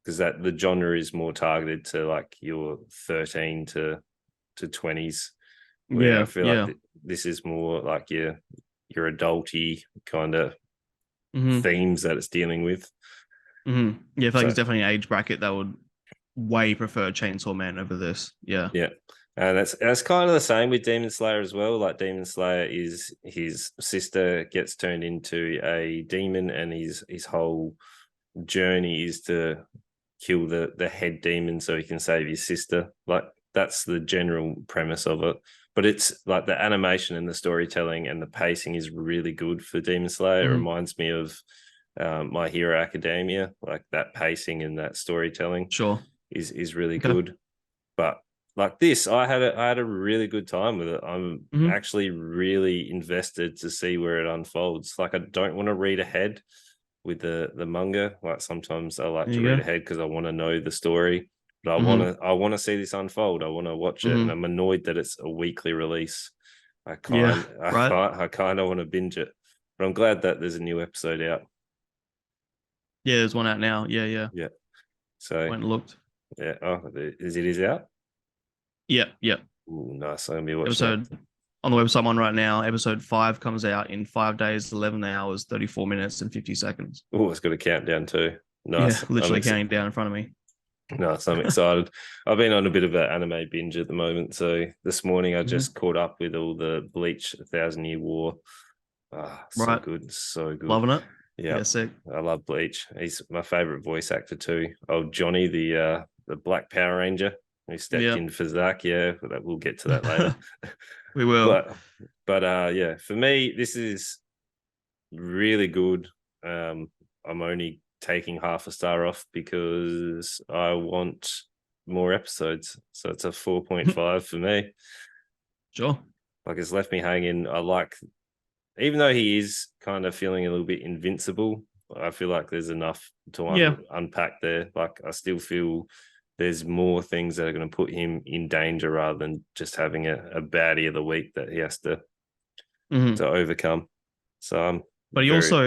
because that the genre is more targeted to like your 13 to 20s, where I Yeah. feel like Yeah. this is more like your adulty kind of Mm-hmm. themes that it's dealing with. Mm-hmm. Yeah, I feel like So it's definitely an age bracket that would way prefer Chainsaw Man over this. Yeah. yeah. And that's kind of the same with Demon Slayer as well. Like Demon Slayer is his sister gets turned into a demon, and his whole journey is to kill the head demon so he can save his sister. Like that's the general premise of it. But it's like the animation and the storytelling and the pacing is really good for Demon Slayer. It Mm-hmm. reminds me of My Hero Academia. Like that pacing and that storytelling Sure. is really Okay. good. But like this, I had a really good time with it. I'm Mm-hmm. actually really invested to see where it unfolds. Like I don't want to read ahead with the manga. Like sometimes I like There to you read go. ahead because I want to know the story, but Mm-hmm. I want to see this unfold. I want to watch it, and Mm-hmm. I'm annoyed that it's a weekly release. Yeah. Right. I kind of want to binge it, but I'm glad that there's a new episode out. Yeah, there's one out now. Yeah, yeah. Yeah. So Went and looked. yeah. Oh, it is out. Yeah, yeah. Ooh, nice. I'm gonna be watching that. Episode on the website I'm on right now, episode 5 comes out in 5 days, 11 hours, 34 minutes, and 50 seconds. Oh, it's got a countdown too. Yeah, Nice. literally counting down in front of me. Nice. I'm excited. I've been on a bit of an anime binge at the moment. So this morning I Mm-hmm. just caught up with all the Bleach 1,000 Year War. Ah, so Right. good. So good. Loving it. Yeah. Yeah, sick. I love Bleach. He's my favorite voice actor too. Oh, Johnny, the Black Power Ranger who stepped Yeah. in for Zack. Yeah, but we'll get to that later. We will. but yeah, for me, this is really good. I'm only taking half a star off because I want more episodes. So it's a 4.5 for me. Sure. Like it's left me hanging. I like, even though he is kind of feeling a little bit invincible, I feel like there's enough to Yeah. unpack there. Like I still feel there's more things that are going to put him in danger rather than just having a baddie of the week that he has Mm-hmm. to overcome. So I'm But he very also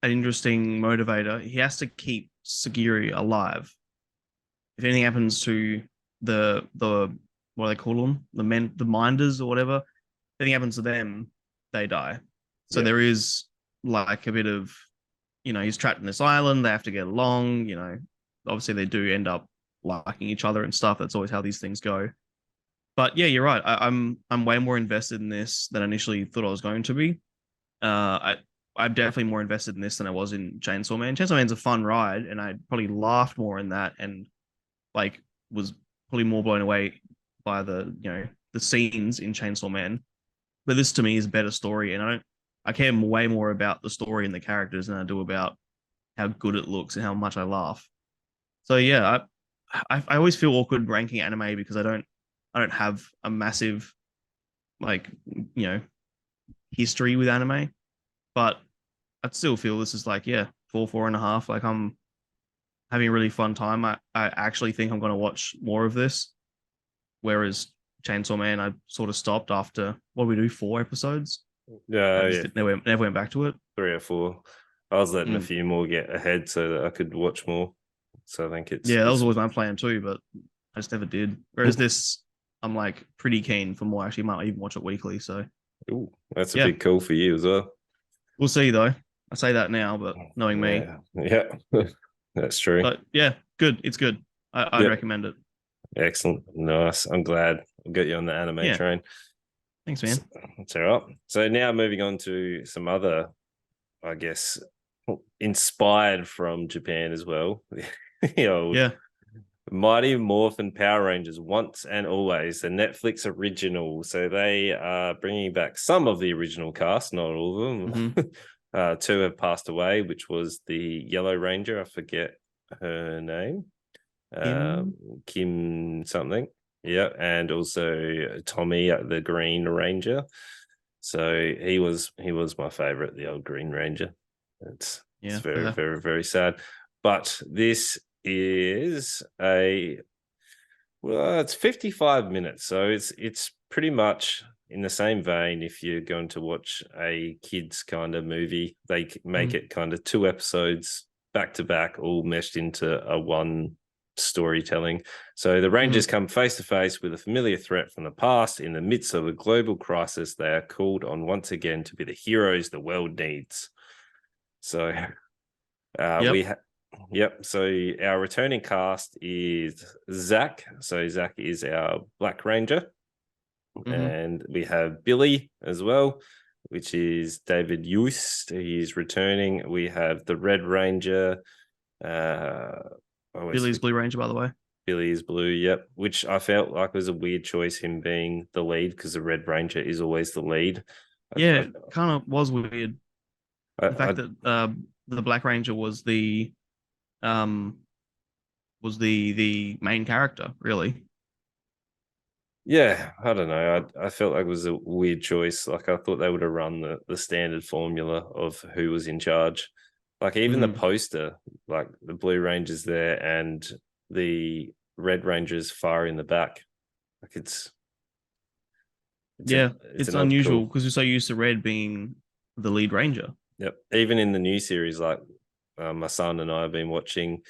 an interesting motivator. He has to keep Sagiri alive. If anything happens to the what do they call them? The minders or whatever. If anything happens to them, they die. So yeah. there is like a bit of, he's trapped in this island. They have to get along. Obviously they do end up liking each other and stuff. That's always how these things go. But yeah, you're right. I'm way more invested in this than I initially thought I was going to be. I'm definitely more invested in this than I was in Chainsaw Man. Chainsaw Man's a fun ride, and I probably laughed more in that and like was probably more blown away by the scenes in Chainsaw Man. But this to me is a better story, and I care way more about the story and the characters than I do about how good it looks and how much I laugh. So yeah, I always feel awkward ranking anime because I don't have a massive like history with anime, but I still feel this is like, yeah, 4.5. Like I'm having a really fun time. I actually think I'm going to watch more of this. Whereas Chainsaw Man, I sort of stopped after what did we do, 4 episodes. I just Yeah, never went back to it. 3 or 4. I was letting a Mm. few more get ahead so that I could watch more. So I think Yeah, that was it's always my plan too, but I just never did. Whereas this, I'm like pretty keen for more. Actually, might even watch it weekly. So ooh, that's a yeah, big call for you as well. we'll see though. I say that now, but knowing me, Yeah, that's true. but yeah, good. It's good. I'd Yep, recommend it. excellent, nice. I'm glad I'll get you on the anime Yeah, train. thanks, man. That's all right. So now moving on to some other, I guess, inspired from Japan as well. The old Yeah. Mighty Morphin Power Rangers Once and Always, the Netflix original. So they are bringing back some of the original cast, not all of them. Mm-hmm. 2 have passed away, which was the Yellow Ranger. I forget her name. Kim. Kim something. Yeah, and also Tommy, the Green Ranger. So he was my favorite, the old Green Ranger. It's Yeah. very, very, very sad. But this is it's 55 minutes, so it's pretty much in the same vein. If you're going to watch a kids kind of movie, they make it kind of 2 episodes back to back, all meshed into a one storytelling. So the Rangers come face to face with a familiar threat from the past. In the midst of a global crisis, they are called on once again to be the heroes the world needs. So Yep. yep. So our returning cast is Zach. So Zach is our Black Ranger, Mm-hmm. and we have Billy as well, which is David Youst. He's returning. We have the Red Ranger. Billy's Blue Ranger, by the way. Billy is blue. Yep. Which I felt like was a weird choice, him being the lead, because the Red Ranger is always the lead. Yeah, kind of was weird. The I fact that the Black Ranger um was the main character, really. Yeah, I don't know. I felt like it was a weird choice. Like I thought they would have run the standard formula of who was in charge. Like even the Mm. poster, like the Blue Ranger's there and the Red Ranger's far in the back. Like Yeah, it's it's an odd unusual call. because we're so used to Red being the lead ranger. Yep. Even in the new series, like my son and I have been watching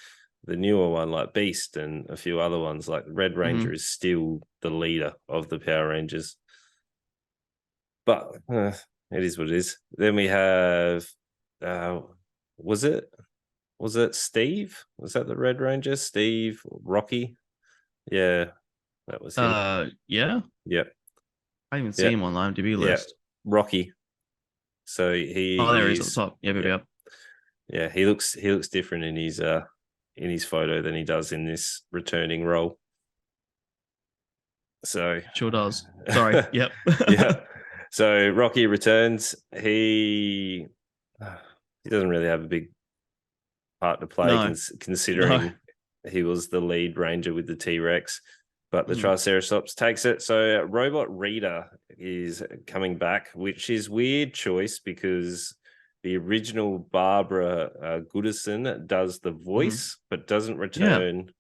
the newer one, like Beast and a few other ones. Like Red Ranger Mm-hmm. is still the leader of the Power Rangers. But it is what it is. Then we have, uh, was it Steve? Was that the Red Ranger? Steve, Rocky? Yeah, that was him. Yeah, Yep, I didn't even see yep, him on the IMDb yeah, list. Rocky. So Oh, there he is at the he's top. Yep, yep, yeah, yep. yeah. He looks different in his photo than he does in this returning role. So Sure does. Sorry. Yep. yeah. So Rocky returns. He doesn't really have a big part to play, No, no. considering he was the lead ranger with the T-Rex. But the Mm. Triceratops takes it. So Robot Rita is coming back, which is weird choice because the original Barbara Goodison does the Mm. voice, but doesn't Yeah, return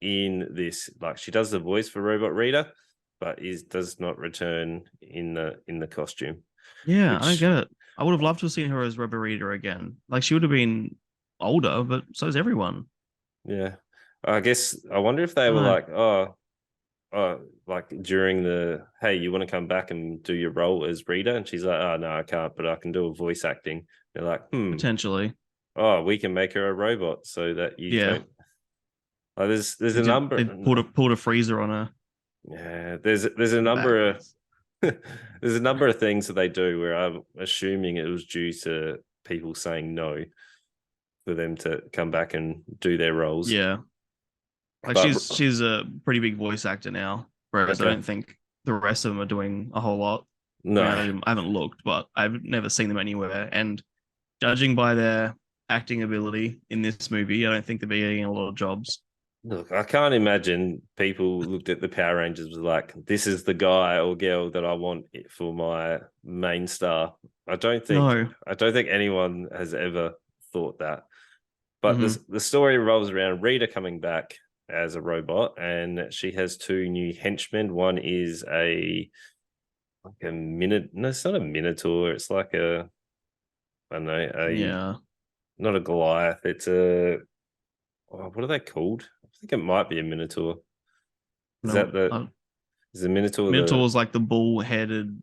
in this. Like she does the voice for Robot Rita, but does not return in the costume. yeah. I don't Which get it. I would have loved to have seen her as Rubber Reader again. Like she would have been older, but so is everyone. yeah, I guess I wonder if they I were don't know. like, like during the hey, you want to come back and do your role as Rita, and she's like, oh no, I can't, but I can do a voice acting. They're like, Potentially. oh, we can make her a robot so that you Yeah. don't. Like, there's They a did. number. They pulled a freezer on her Yeah, there's a number of backwards. there's a number of things that they do where I'm assuming it was due to people saying no for them to come back and do their roles. Yeah. Like But she's a pretty big voice actor now, whereas I okay, don't think the rest of them are doing a whole lot. I mean, no. I haven't looked, but I've never seen them anywhere. And judging by their acting ability in this movie, I don't think they'll be getting a lot of jobs. Look, I can't imagine people looked at the Power Rangers was like, this is the guy or girl that I want for my main star. No. I don't think anyone has ever thought that. But Hmm. the story revolves around Rita coming back as a robot, and she has two new henchmen. One is a minute. No, it's not a minotaur. It's like a I don't know a Yeah. not a Goliath. It's a what are they called? I think it might be a minotaur. Is No. that the is the minotaur the Minotaur's like the bull-headed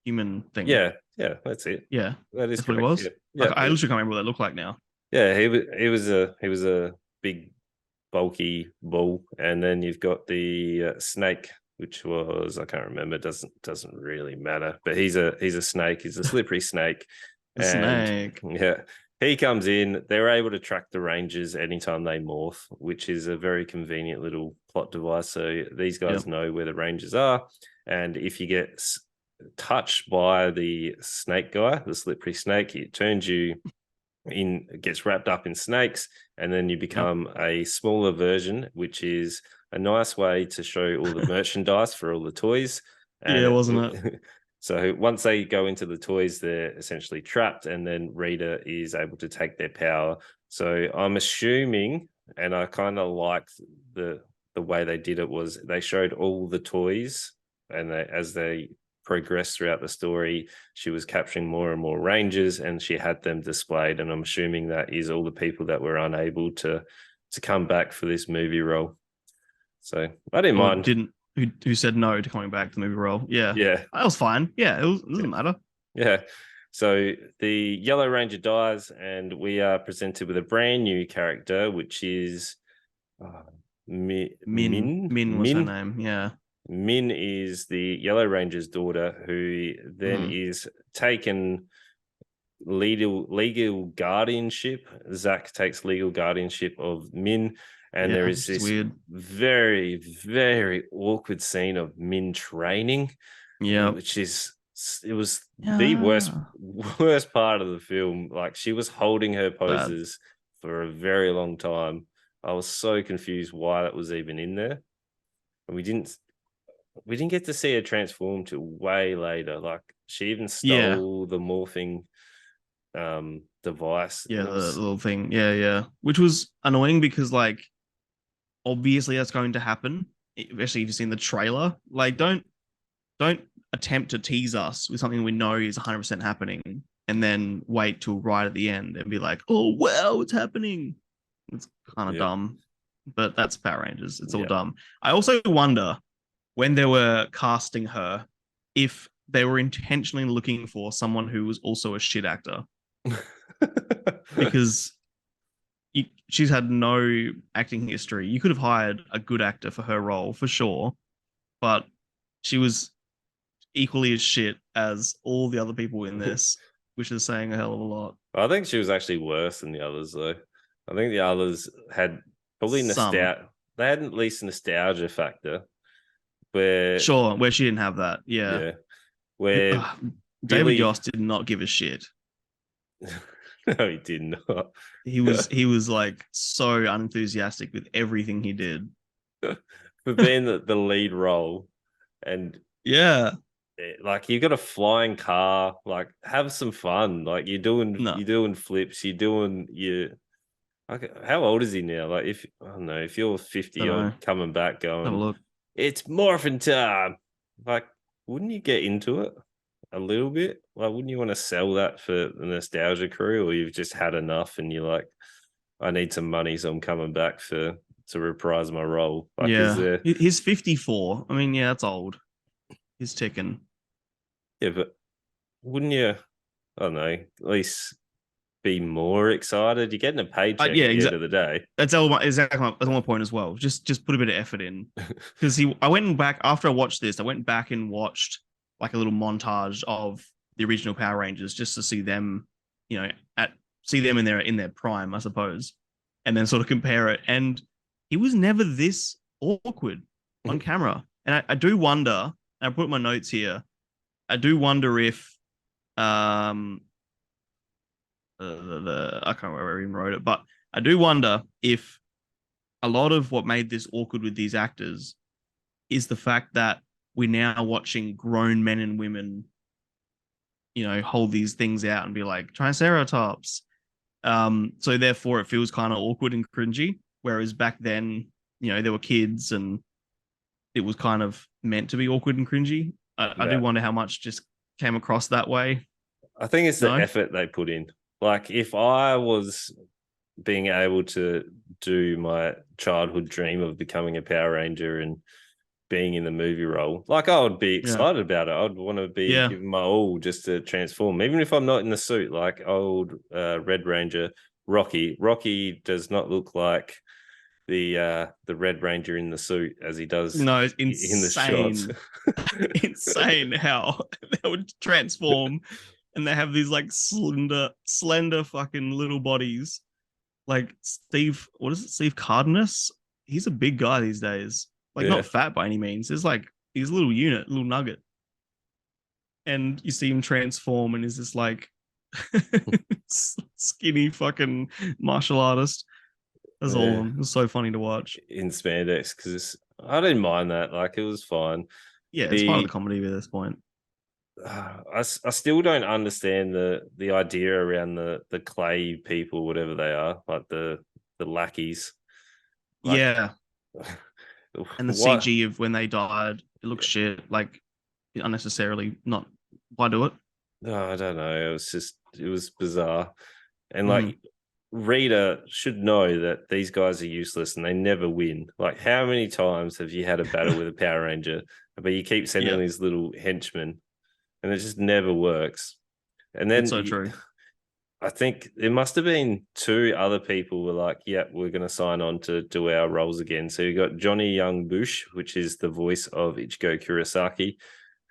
human thing. yeah, that's it. Yeah, That is that's what it correct. was. Yeah. Like Yeah. I literally can't remember what they look like now. Yeah, he was a big bulky bull, and then you've got the snake, which was I can't remember. Doesn't really matter. But he's a snake. He's a slippery snake, The and snake. yeah, he comes in. They're able to track the Rangers anytime they morph, which is a very convenient little plot device. So these guys Yep. know where the Rangers are, and if you get touched by the snake guy, the slippery snake, it turns you gets wrapped up in snakes, and then you Yep. become a smaller version, which is a nice way to show all the merchandise for all the toys. Yeah, And wasn't it? so once they go into the toys, they're essentially trapped, and then Rita is able to take their power. So I'm assuming, and I kind of liked the way they did it was they showed all the toys, and as they progressed throughout the story, she was capturing more and more rangers, and she had them displayed. And I'm assuming that is all the people that were unable to come back for this movie role. So I didn't Or mind. didn't who said no to coming back to the movie role? Yeah, Yeah, that was fine. Yeah, it yeah, doesn't matter. yeah. So the Yellow Ranger dies, and we are presented with a brand new character, which is uh, Min was her Min. name. Yeah. Min is the Yellow Ranger's daughter, who then Hmm. is taken legal guardianship. Zach takes legal guardianship of Min, and there Yeah, is which is this weird. very awkward scene of Min training, Yeah. which is it was the Yeah. worst part of the film. Like she was holding her Bad. poses for a very long time. I was so confused why that was even in there, and we didn't get to see her transform till way later. Like she even Yeah. stole the morphing device, Yeah, and it the was little thing. Yeah, yeah. Which was annoying because like obviously that's going to happen, especially if you've seen the trailer. Like don't attempt to tease us with something we know is 100% happening and then wait till right at the end and be like, "Oh, wow, it's happening." It's kind of yeah, dumb. But that's Power Rangers. It's all yeah. dumb. I also wonder when they were casting her if they were intentionally looking for someone who was also a shit actor because she's had no acting history. You could have hired a good actor for her role for sure, but she was equally as shit as all the other people in this, which is saying a hell of a lot. I think she was actually worse than the others, though. I think the others had probably Some, nostalgia. They had at least nostalgia factor, where sure, where she didn't have that. Yeah. yeah, where David Billy. Yost did not give a shit. No, he did not. He was like so unenthusiastic with everything he did. For being the lead role, and Yeah. like you got a flying car, like have some fun. Like No, you're doing flips, you're doing you. Like, how old is he now? Like if I don't know, if you're don't 50 know. odd coming back Have a going, look. it's morphin time. Like, wouldn't you get into it a little bit? Like, wouldn't you want to sell that for the nostalgia crew, or you've just had enough and you're like, I need some money, so I'm coming back for to reprise my role. Like, is Yeah. there He's 54. I mean, yeah, that's old. He's ticking. yeah, but wouldn't you, I don't know, at least be more excited? You're getting a paycheck Yeah, at the end exactly. of the day. That's my point as well. Just put a bit of effort in because I went back after I watched this. I went back and watched like a little montage of the original Power Rangers just to see them, at see them in their prime, I suppose, and then sort of compare it. And he was never this awkward on camera. And I do wonder, and I put my notes here, I do wonder if I can't remember where I even wrote it, but I do wonder if a lot of what made this awkward with these actors is the fact that we're now watching grown men and women, hold these things out and be like Triceratops. So therefore it feels kind of awkward and cringy. Whereas back then, there were kids and it was kind of meant to be awkward and cringy. I do wonder how much just came across that way. I think it's the effort they put in. Like if I was being able to do my childhood dream of becoming a Power Ranger and being in the movie role, like I would be excited about it. I'd want to be giving my all just to transform, even if I'm not in the suit. Like old Red Ranger Rocky. Rocky does not look like the Red Ranger in the suit as he does. No, it's insane. In the shots. Insane how they would transform, and they have these like slender fucking little bodies. Like Steve, what is it? Steve Cardenas? He's a big guy these days. Like not fat by any means. It's like he's a little unit, little nugget. And you see him transform and is this like skinny fucking martial artist. That's all of them. It was so funny to watch. In spandex, because I didn't mind that. Like it was fine. Yeah, it's part of the comedy at this point. I still don't understand the idea around the clay people, whatever they are, like the lackeys. Like, yeah. And the CG of when they died, it looks shit. Like unnecessarily not. Why do it? No, I don't know. It was bizarre. And like Rita should know that these guys are useless and they never win. Like how many times have you had a battle with a Power Ranger, but you keep sending these little henchmen and it just never works. And then that's so true. I think there must have been two other people who were like, yeah, we're going to sign on to do our roles again. So you got Johnny Young Bush, which is the voice of Ichigo Kurosaki,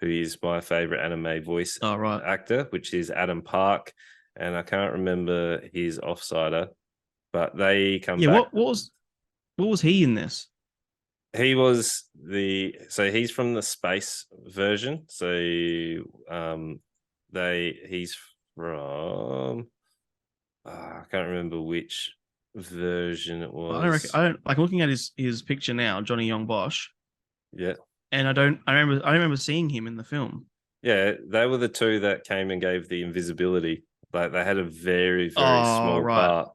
who is my favorite anime voice actor, which is Adam Park. And I can't remember his offsider, but they come back. What was he in this? He was he's from the space version. So he's from I can't remember which version it was. I don't like looking at his picture now, Johnny Young Bosch. Yeah. And I remember seeing him in the film. Yeah, they were the two that came and gave the invisibility. Like they had a very, very small part.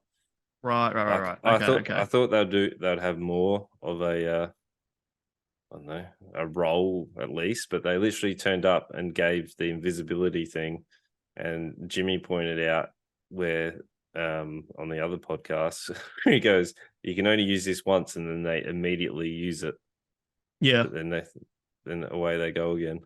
Right. I thought they'd have more of a I don't know, a role at least, but they literally turned up and gave the invisibility thing. And Jimmy pointed out where on the other podcast, he goes, you can only use this once, and then they immediately use it. Yeah. But then away they go again.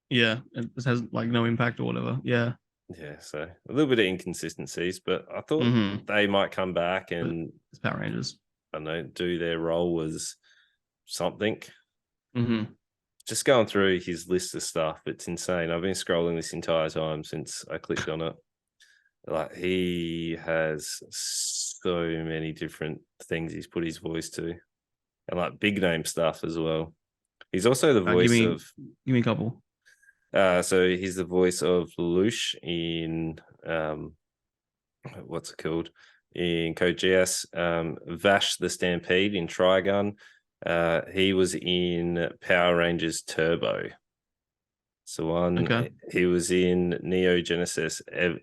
Yeah, it has like no impact or whatever. Yeah. Yeah, so a little bit of inconsistencies, but I thought they might come back and it's Power Rangers. I don't know, do their role as something. Just going through his list of stuff, it's insane. I've been scrolling this entire time since I clicked on it. Like he has so many different things he's put his voice to, and like big name stuff as well. He's also the voice give me a couple. So he's the voice of Lelouch in what's it called? In Code GS, Vash the Stampede in Trigun. He was in Power Rangers Turbo. So he was in Neo Genesis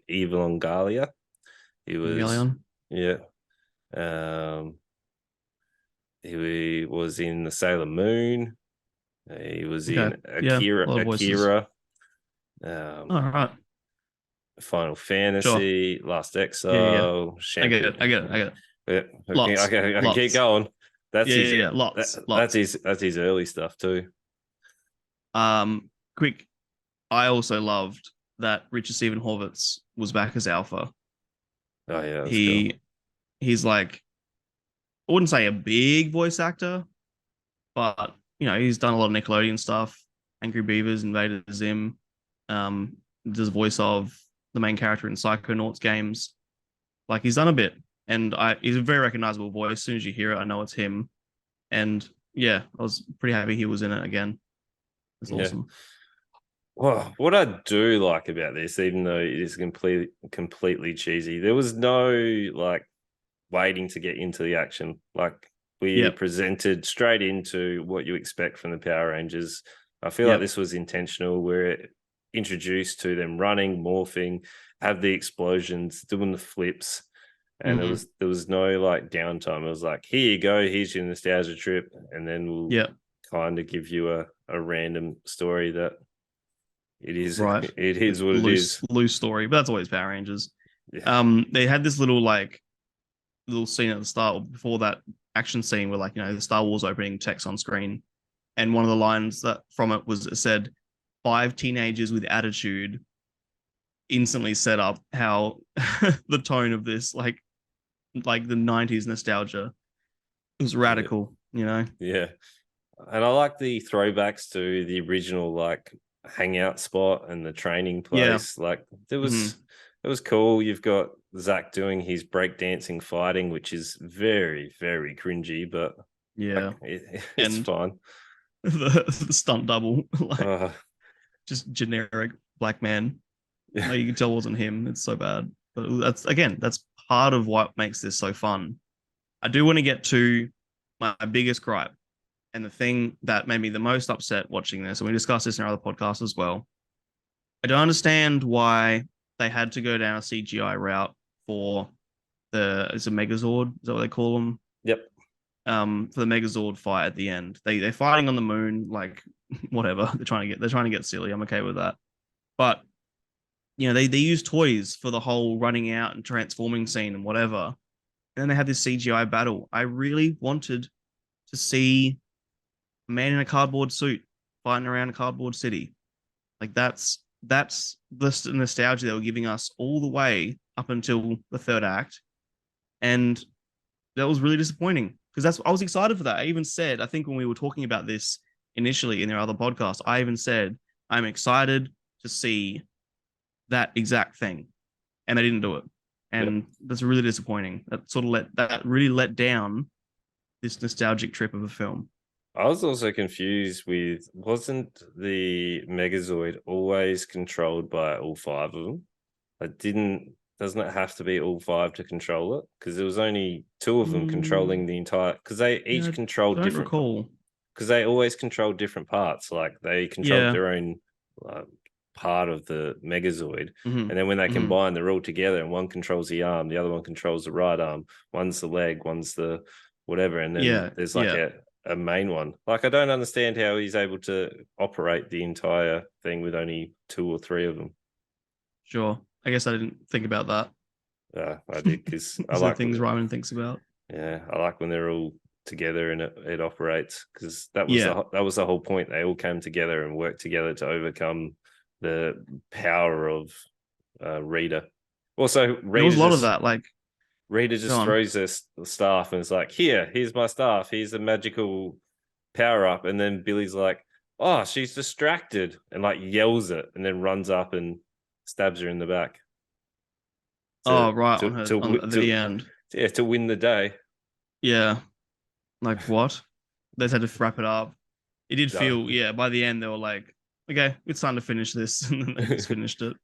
Evangelion. He was he was in the Sailor Moon. He was in Akira. All right. Final Fantasy, Last Exile. I get it. Yeah, Lots. I can keep going. That's lots. That's his early stuff too. Quick. I also loved that Richard Stephen Horvitz was back as Alpha. Oh yeah, he's like, I wouldn't say a big voice actor, but he's done a lot of Nickelodeon stuff, Angry Beavers, Invader Zim. Does voice of the main character in Psychonauts games. Like he's done a bit, and he's a very recognizable voice. As soon as you hear it, I know it's him. And yeah, I was pretty happy he was in it again. It's Yeah. awesome. Well, what I do like about this, even though it is completely cheesy, there was no like waiting to get into the action. Like we Yep. presented straight into what you expect from the Power Rangers. I feel like Yep. this was intentional. We're introduced to them running, morphing, have the explosions, doing the flips, and Hmm. there was no like downtime. It was like, here you go, here's your nostalgia trip, and then we'll Yep. kind of give you a random story that it is Right. it is what it Loose, is. loose story, but that's always Power Rangers. Yeah. They had this little scene at the start before that action scene where the Star Wars opening text on screen, and one of the lines that from it was it said, "5 teenagers with attitude," instantly set up how the tone of this like the 90s nostalgia. It was Yeah. radical, you know? Yeah. And I like the throwbacks to the original like hangout spot and the training Yeah. place. Like Hmm. it was cool. You've got Zach doing his breakdancing fighting, which is very, very cringy, but Yeah. like it's And fun. the stunt double, like Uh, just generic black man. yeah. Like you can tell it wasn't him. It's so bad. But that's part of what makes this so fun. I do want to get to my biggest gripe and the thing that made me the most upset watching this, and we discussed this in our other podcast as well. I don't understand why they had to go down a CGI route for it's a Megazord, is that what they call them? Yep. For the Megazord fight at the end. They're fighting on the moon, like whatever. They're trying to get silly. I'm okay with that. But they use toys for the whole running out and transforming scene and whatever. And then they had this CGI battle. I really wanted to see a man in a cardboard suit fighting around a cardboard city. Like that's the nostalgia they were giving us all the way up until the third act, and that was really disappointing because that's I was excited for that. I even said I think when we were talking about this initially in their other podcast, I even said I'm excited to see that exact thing, and they didn't do it, Yep. and that's really disappointing. That really let down this nostalgic trip of a film. I was also confused with wasn't the Megazord always controlled by all five of them? I didn't doesn't it have to be all five to control it? Because there was only two of them controlling the entire because they Yeah, each I control don't different recall. because they always control different parts. Like they controlled Yeah. their own uh, part of the Megazord. Hmm. And then when they Hmm. combine, they're all together and one controls the arm, the other one controls the right arm, one's the leg, one's the whatever. And then Yeah. there's like Yeah. a main one. Like I don't understand how he's able to operate the entire thing with only two or three of them. Sure. I guess I didn't think about that. I did because I These are like things Ryman thinks about. yeah, I like when they're all together and it operates because Yeah. that was the whole point. They all came together and worked together to overcome the power of Rita. Also, There was a lot of that. Like, Rita go just on. throws their staff and it's like, here's my staff. Here's a magical power up, and then Billy's like, oh, she's distracted, and like yells it, and then runs up and stabs her in the back Oh, right on her on at the to end. yeah to win the day. Yeah. Like what? They just had to wrap it up. It did No. feel, yeah, by the end they were like, okay, it's time to finish this. And then they just finished it.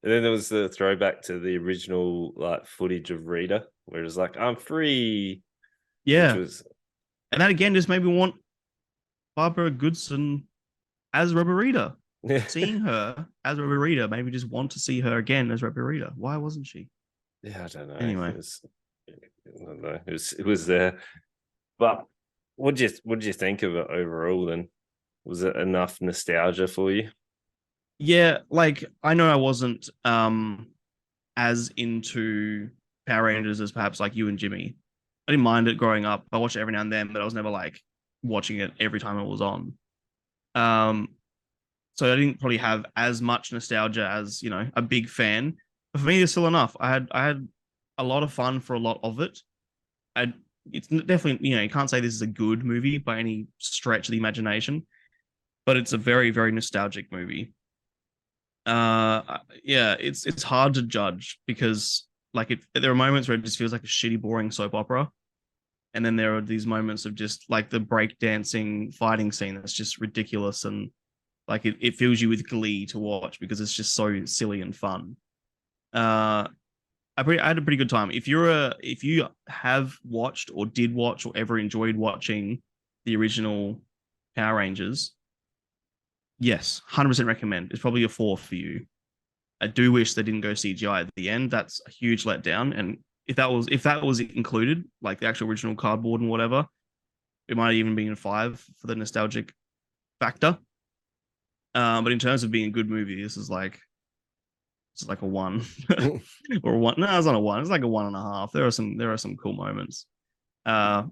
And then there was the throwback to the original like footage of Rita, where it was like, I'm free, which Yeah. was And that again just made me want Barbara Goodson as Rubber Rita. yeah, Seeing her as Rubber Rita made me just want to see her again as Rubber Rita. Why wasn't she? yeah, I don't know. Anyway. I don't know. It was there. But what did you think of it overall then? Was it enough nostalgia for you? Yeah, like I know I wasn't as into Power Rangers as perhaps like you and Jimmy. I didn't mind it growing up. I watched it every now and then, but I was never like watching it every time it was on. Um, so I didn't probably have as much nostalgia as a big fan. But for me, it's still enough. I had a lot of fun for a lot of it. I it's definitely you can't say this is a good movie by any stretch of the imagination, but it's a very very nostalgic movie. Yeah, it's hard to judge because there are moments where it just feels like a shitty boring soap opera, And then there are these moments of just like the breakdancing fighting scene that's just ridiculous, and like it fills you with glee to watch because it's just so silly and fun. I had a pretty good time. If you have watched or did watch or ever enjoyed watching the original Power Rangers, yes, 100% recommend. It's probably a 4 for you. I do wish they didn't go CGI at the end. That's a huge letdown. And if that was included, like the actual original cardboard and whatever, it might have even been a 5 for the nostalgic factor. But in terms of being a good movie, this is like a 1 or a 1. No, it's not a 1. It's like a 1.5. There are some cool moments. But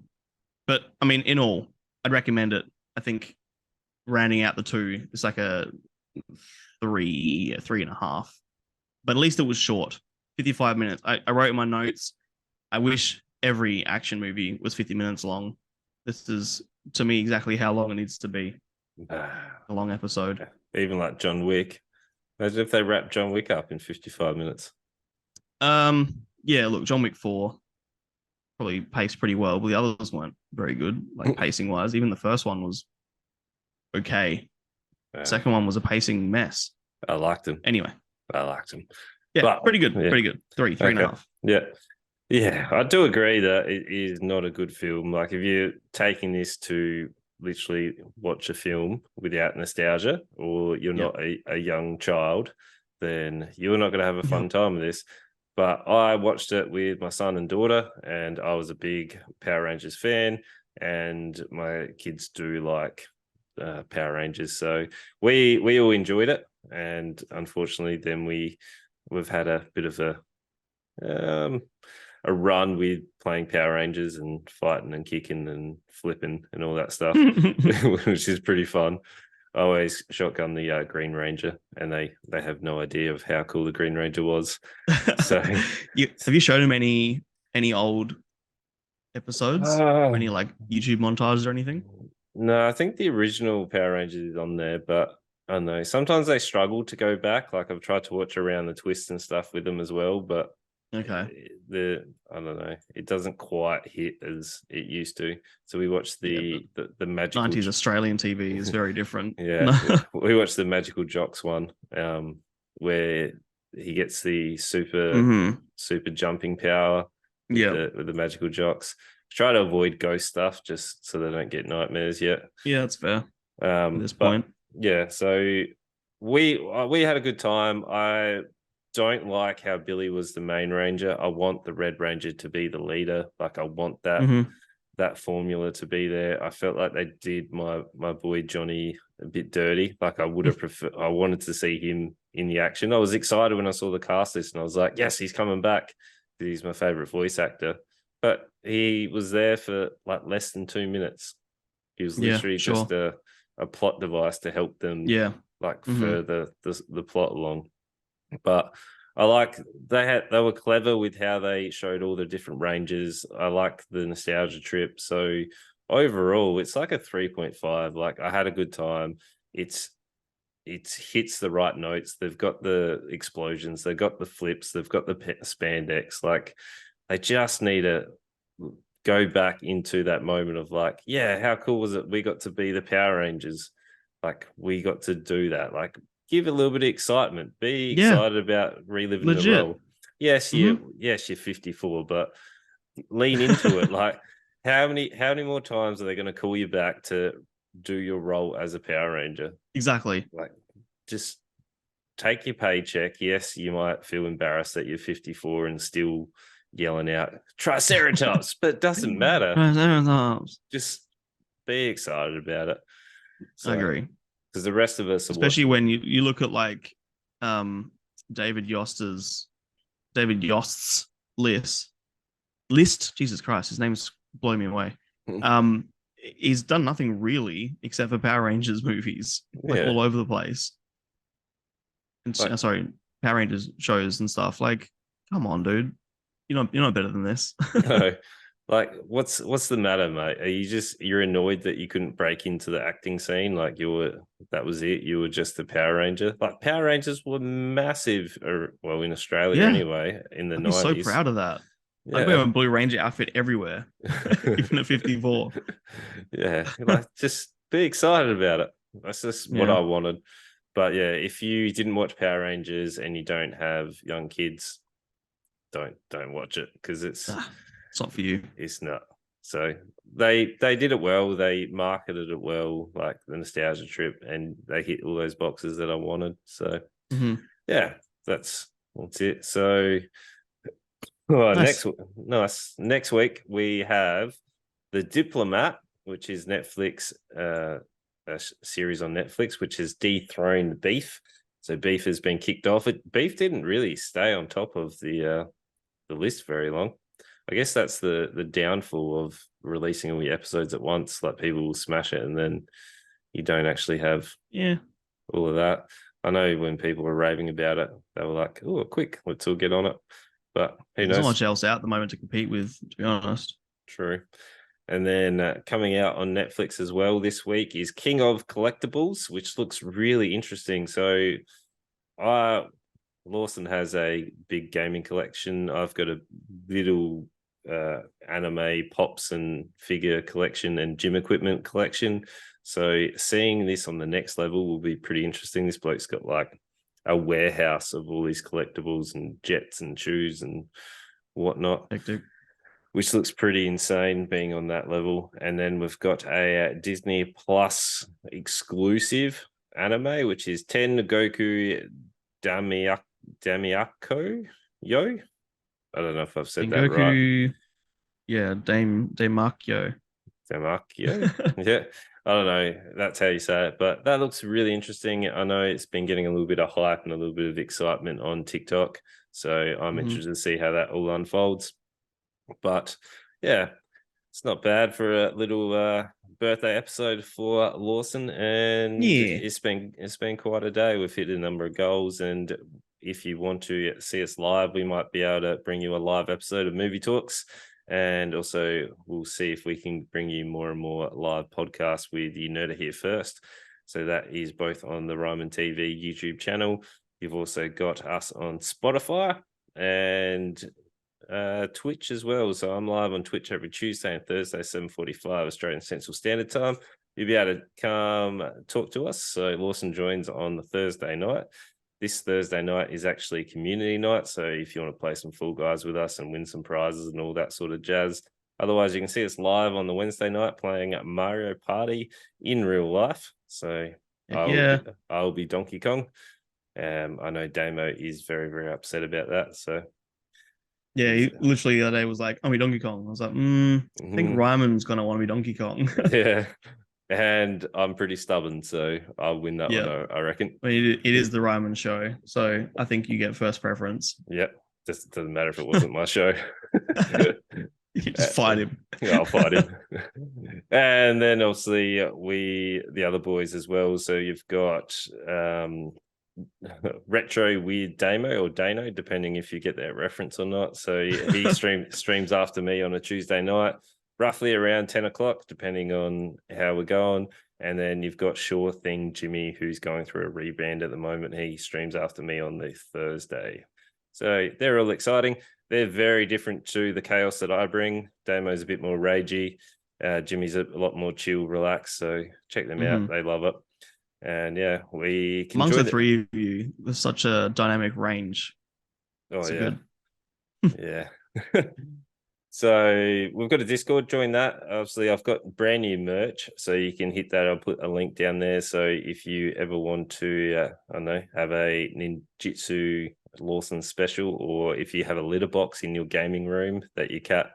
I mean, in all, I'd recommend it. I think rounding out the 2, it's like a 3.5. But at least it was short, 55 minutes. I wrote in my notes, I wish every action movie was 50 minutes long. This is, to me, exactly how long it needs to be. A long episode. Even like John Wick. Imagine if they wrap John Wick up in 55 minutes. Yeah, look, John Wick 4 probably paced pretty well, but the others weren't very good, like pacing wise. Even the first one was okay. Second one was a pacing mess. I liked him. Anyway. I liked him. Yeah, but, pretty good. Yeah. Pretty good. 3.5. Yeah. Yeah, I do agree that it is not a good film. Like, if you're taking this to literally watch a film without nostalgia, or you're not a young child, then you're not going to have a fun time with this. But I watched it with my son and daughter, and I was a big Power Rangers fan, and my kids do like Power Rangers. So we all enjoyed it. And unfortunately, then we've had a bit of a run with playing Power Rangers and fighting and kicking and flipping and all that stuff, which is pretty fun. I always shotgun the Green Ranger, and they have no idea of how cool the Green Ranger was. So, have you shown them any old episodes, any like YouTube montages or anything? No, I think the original Power Rangers is on there, but I don't know. Sometimes they struggle to go back. Like, I've tried to watch around the twist and stuff with them as well, but okay, I don't know. It doesn't quite hit as it used to. So we watched the magical 90s Australian TV is very different. Yeah, we watched the Magical Jocks one, where he gets the super jumping power. With the Magical Jocks. Try to avoid ghost stuff just so they don't get nightmares yet. Yeah, that's fair. At this but, point, yeah. So we had a good time. I don't like how Billy was the main ranger. I want the Red Ranger to be the leader. Like, I want that formula to be there. I felt like they did my boy Johnny a bit dirty. Like, I would have preferred. I wanted to see him in the action. I was excited when I saw the cast list, and I was like, yes, he's coming back. He's my favorite voice actor. But he was there for like less than 2 minutes. He was literally just a plot device to help them further the plot along. But I like they were clever with how they showed all the different ranges. I like the nostalgia trip. So overall, it's like a 3.5. Like, I had a good time. It hits the right notes. They've got the explosions. They've got the flips. They've got the spandex. Like, they just need to go back into that moment of like, yeah, how cool was it? We got to be the Power Rangers. Like, we got to do that. Like, give a little bit of excitement. Be excited about reliving the role. Yes, you're 54, but lean into it. Like, how many more times are they going to call you back to do your role as a Power Ranger? Exactly. Like, just take your paycheck. Yes, you might feel embarrassed that you're 54 and still yelling out Triceratops, but it doesn't matter. Triceratops. Just be excited about it. So, I agree. Because the rest of us, especially when you look at like David Yost's list. Jesus Christ, his name's blowing me away. He's done nothing really except for Power Rangers movies, like all over the place. And Power Rangers shows and stuff. Like, come on, dude. You're not better than this. No. Like, what's the matter, mate? Are you're annoyed that you couldn't break into the acting scene? Like, that was it. You were just the Power Ranger. Like, Power Rangers were massive, in Australia anyway, in the 90s. I'm so proud of that. I'd wear Yeah. a Blue Ranger outfit everywhere, even at 54. Yeah. Like just be excited about it. That's just what Yeah, I wanted. But yeah, if you didn't watch Power Rangers and you don't have young kids, don't watch it because it's not for you. it's not. So they did it well. They marketed it well, like the nostalgia trip, and they hit all those boxes that I wanted. So Hmm. yeah, that's it. So oh, Nice. next week we have The Diplomat, which is Netflix, series on Netflix, which has dethroned Beef. So Beef has been kicked off. Beef didn't really stay on top of the list very long. I guess that's the downfall of releasing all the episodes at once. Like people will smash it, and then you don't actually have Yeah, all of that. I know when people were raving about it, they were like, "Oh, quick, let's all get on it." But who there's not knows? much else out at the moment to compete with, to be honest. True. And then coming out on Netflix as well this week is King of Collectibles, which looks really interesting. So, Lawson has a big gaming collection. I've got a little anime pops and figure collection and gym equipment collection. So seeing this on the next level will be pretty interesting. This bloke's got like a warehouse of all these collectibles and jets and shoes and whatnot, Hectic. which looks pretty insane being on that level. And then we've got a Disney Plus exclusive anime, which is Ten Goku Damiako Yo. I don't know if I've said that right. Goku, yeah, Dame Markyo. Damakyo. Yeah. I don't know. That's how you say it, but that looks really interesting. I know it's been getting a little bit of hype and a little bit of excitement on TikTok. So I'm interested to see how that all unfolds. But yeah, it's not bad for a little birthday episode for Lawson, and Yeah. it's been quite a day. We've hit a number of goals, and if you want to see us live, we might be able to bring you a live episode of Movie Talks, and also we'll see if we can bring you more and more live podcasts with You Know to Hear First. So that is both on the Ryman TV YouTube channel. You've also got us on Spotify and Twitch as well. So I'm live on Twitch every Tuesday and Thursday, 7:45 Australian Central Standard Time. You'll be able to come talk to us. So Lawson joins on the Thursday night. This Thursday night is actually community night. So if you want to play some Fall Guys with us and win some prizes and all that sort of jazz. Otherwise, you can see us live on the Wednesday night playing Mario Party in real life. So I'll be Donkey Kong. I know Damo is very, very upset about that. So Yeah, he literally the other day was like, "Oh, me Donkey Kong." I was like, I think Ryman's gonna want to be Donkey Kong. Yeah. And I'm pretty stubborn, so I'll win that one, I reckon. I mean, it is the Ryman show, so I think you get first preference. Yep. Just doesn't matter if it wasn't my show. You just fight him. Yeah, I'll fight him. And then obviously the other boys as well. So you've got Retro with Damo or Dano, depending if you get that reference or not. So he streams after me on a Tuesday night, roughly around 10 o'clock, depending on how we're going. And then you've got Sure Thing Jimmy, who's going through a rebrand at the moment. He streams after me on the Thursday. So they're all exciting. They're very different to the chaos that I bring. Damo's a bit more ragey. Jimmy's a lot more chill, relaxed. So check them out. They love it. And yeah, we can amongst the three of you, there's such a dynamic range. Oh, yeah. Yeah. So we've got a Discord. Join that. Obviously, I've got brand new merch, so you can hit that. I'll put a link down there. So if you ever want to, I don't know, have a ninjutsu Lawson special, or if you have a litter box in your gaming room that your cat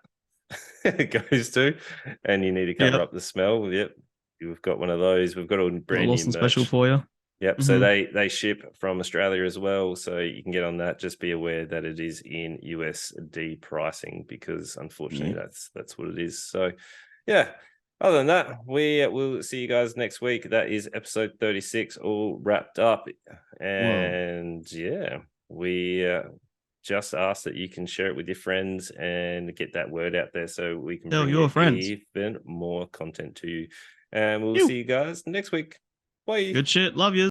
goes to, and you need to cover up the smell, we've got one of those. We've got a brand Lawson new merch special for you. Yep. So they ship from Australia as well. So you can get on that. Just be aware that it is in USD pricing because unfortunately that's what it is. So yeah. Other than that, we will see you guys next week. That is episode 36 all wrapped up. And we just ask that you can share it with your friends and get that word out there so we can bring your friends even more content to you. And we'll see you guys next week. Bye. Good shit. Love you.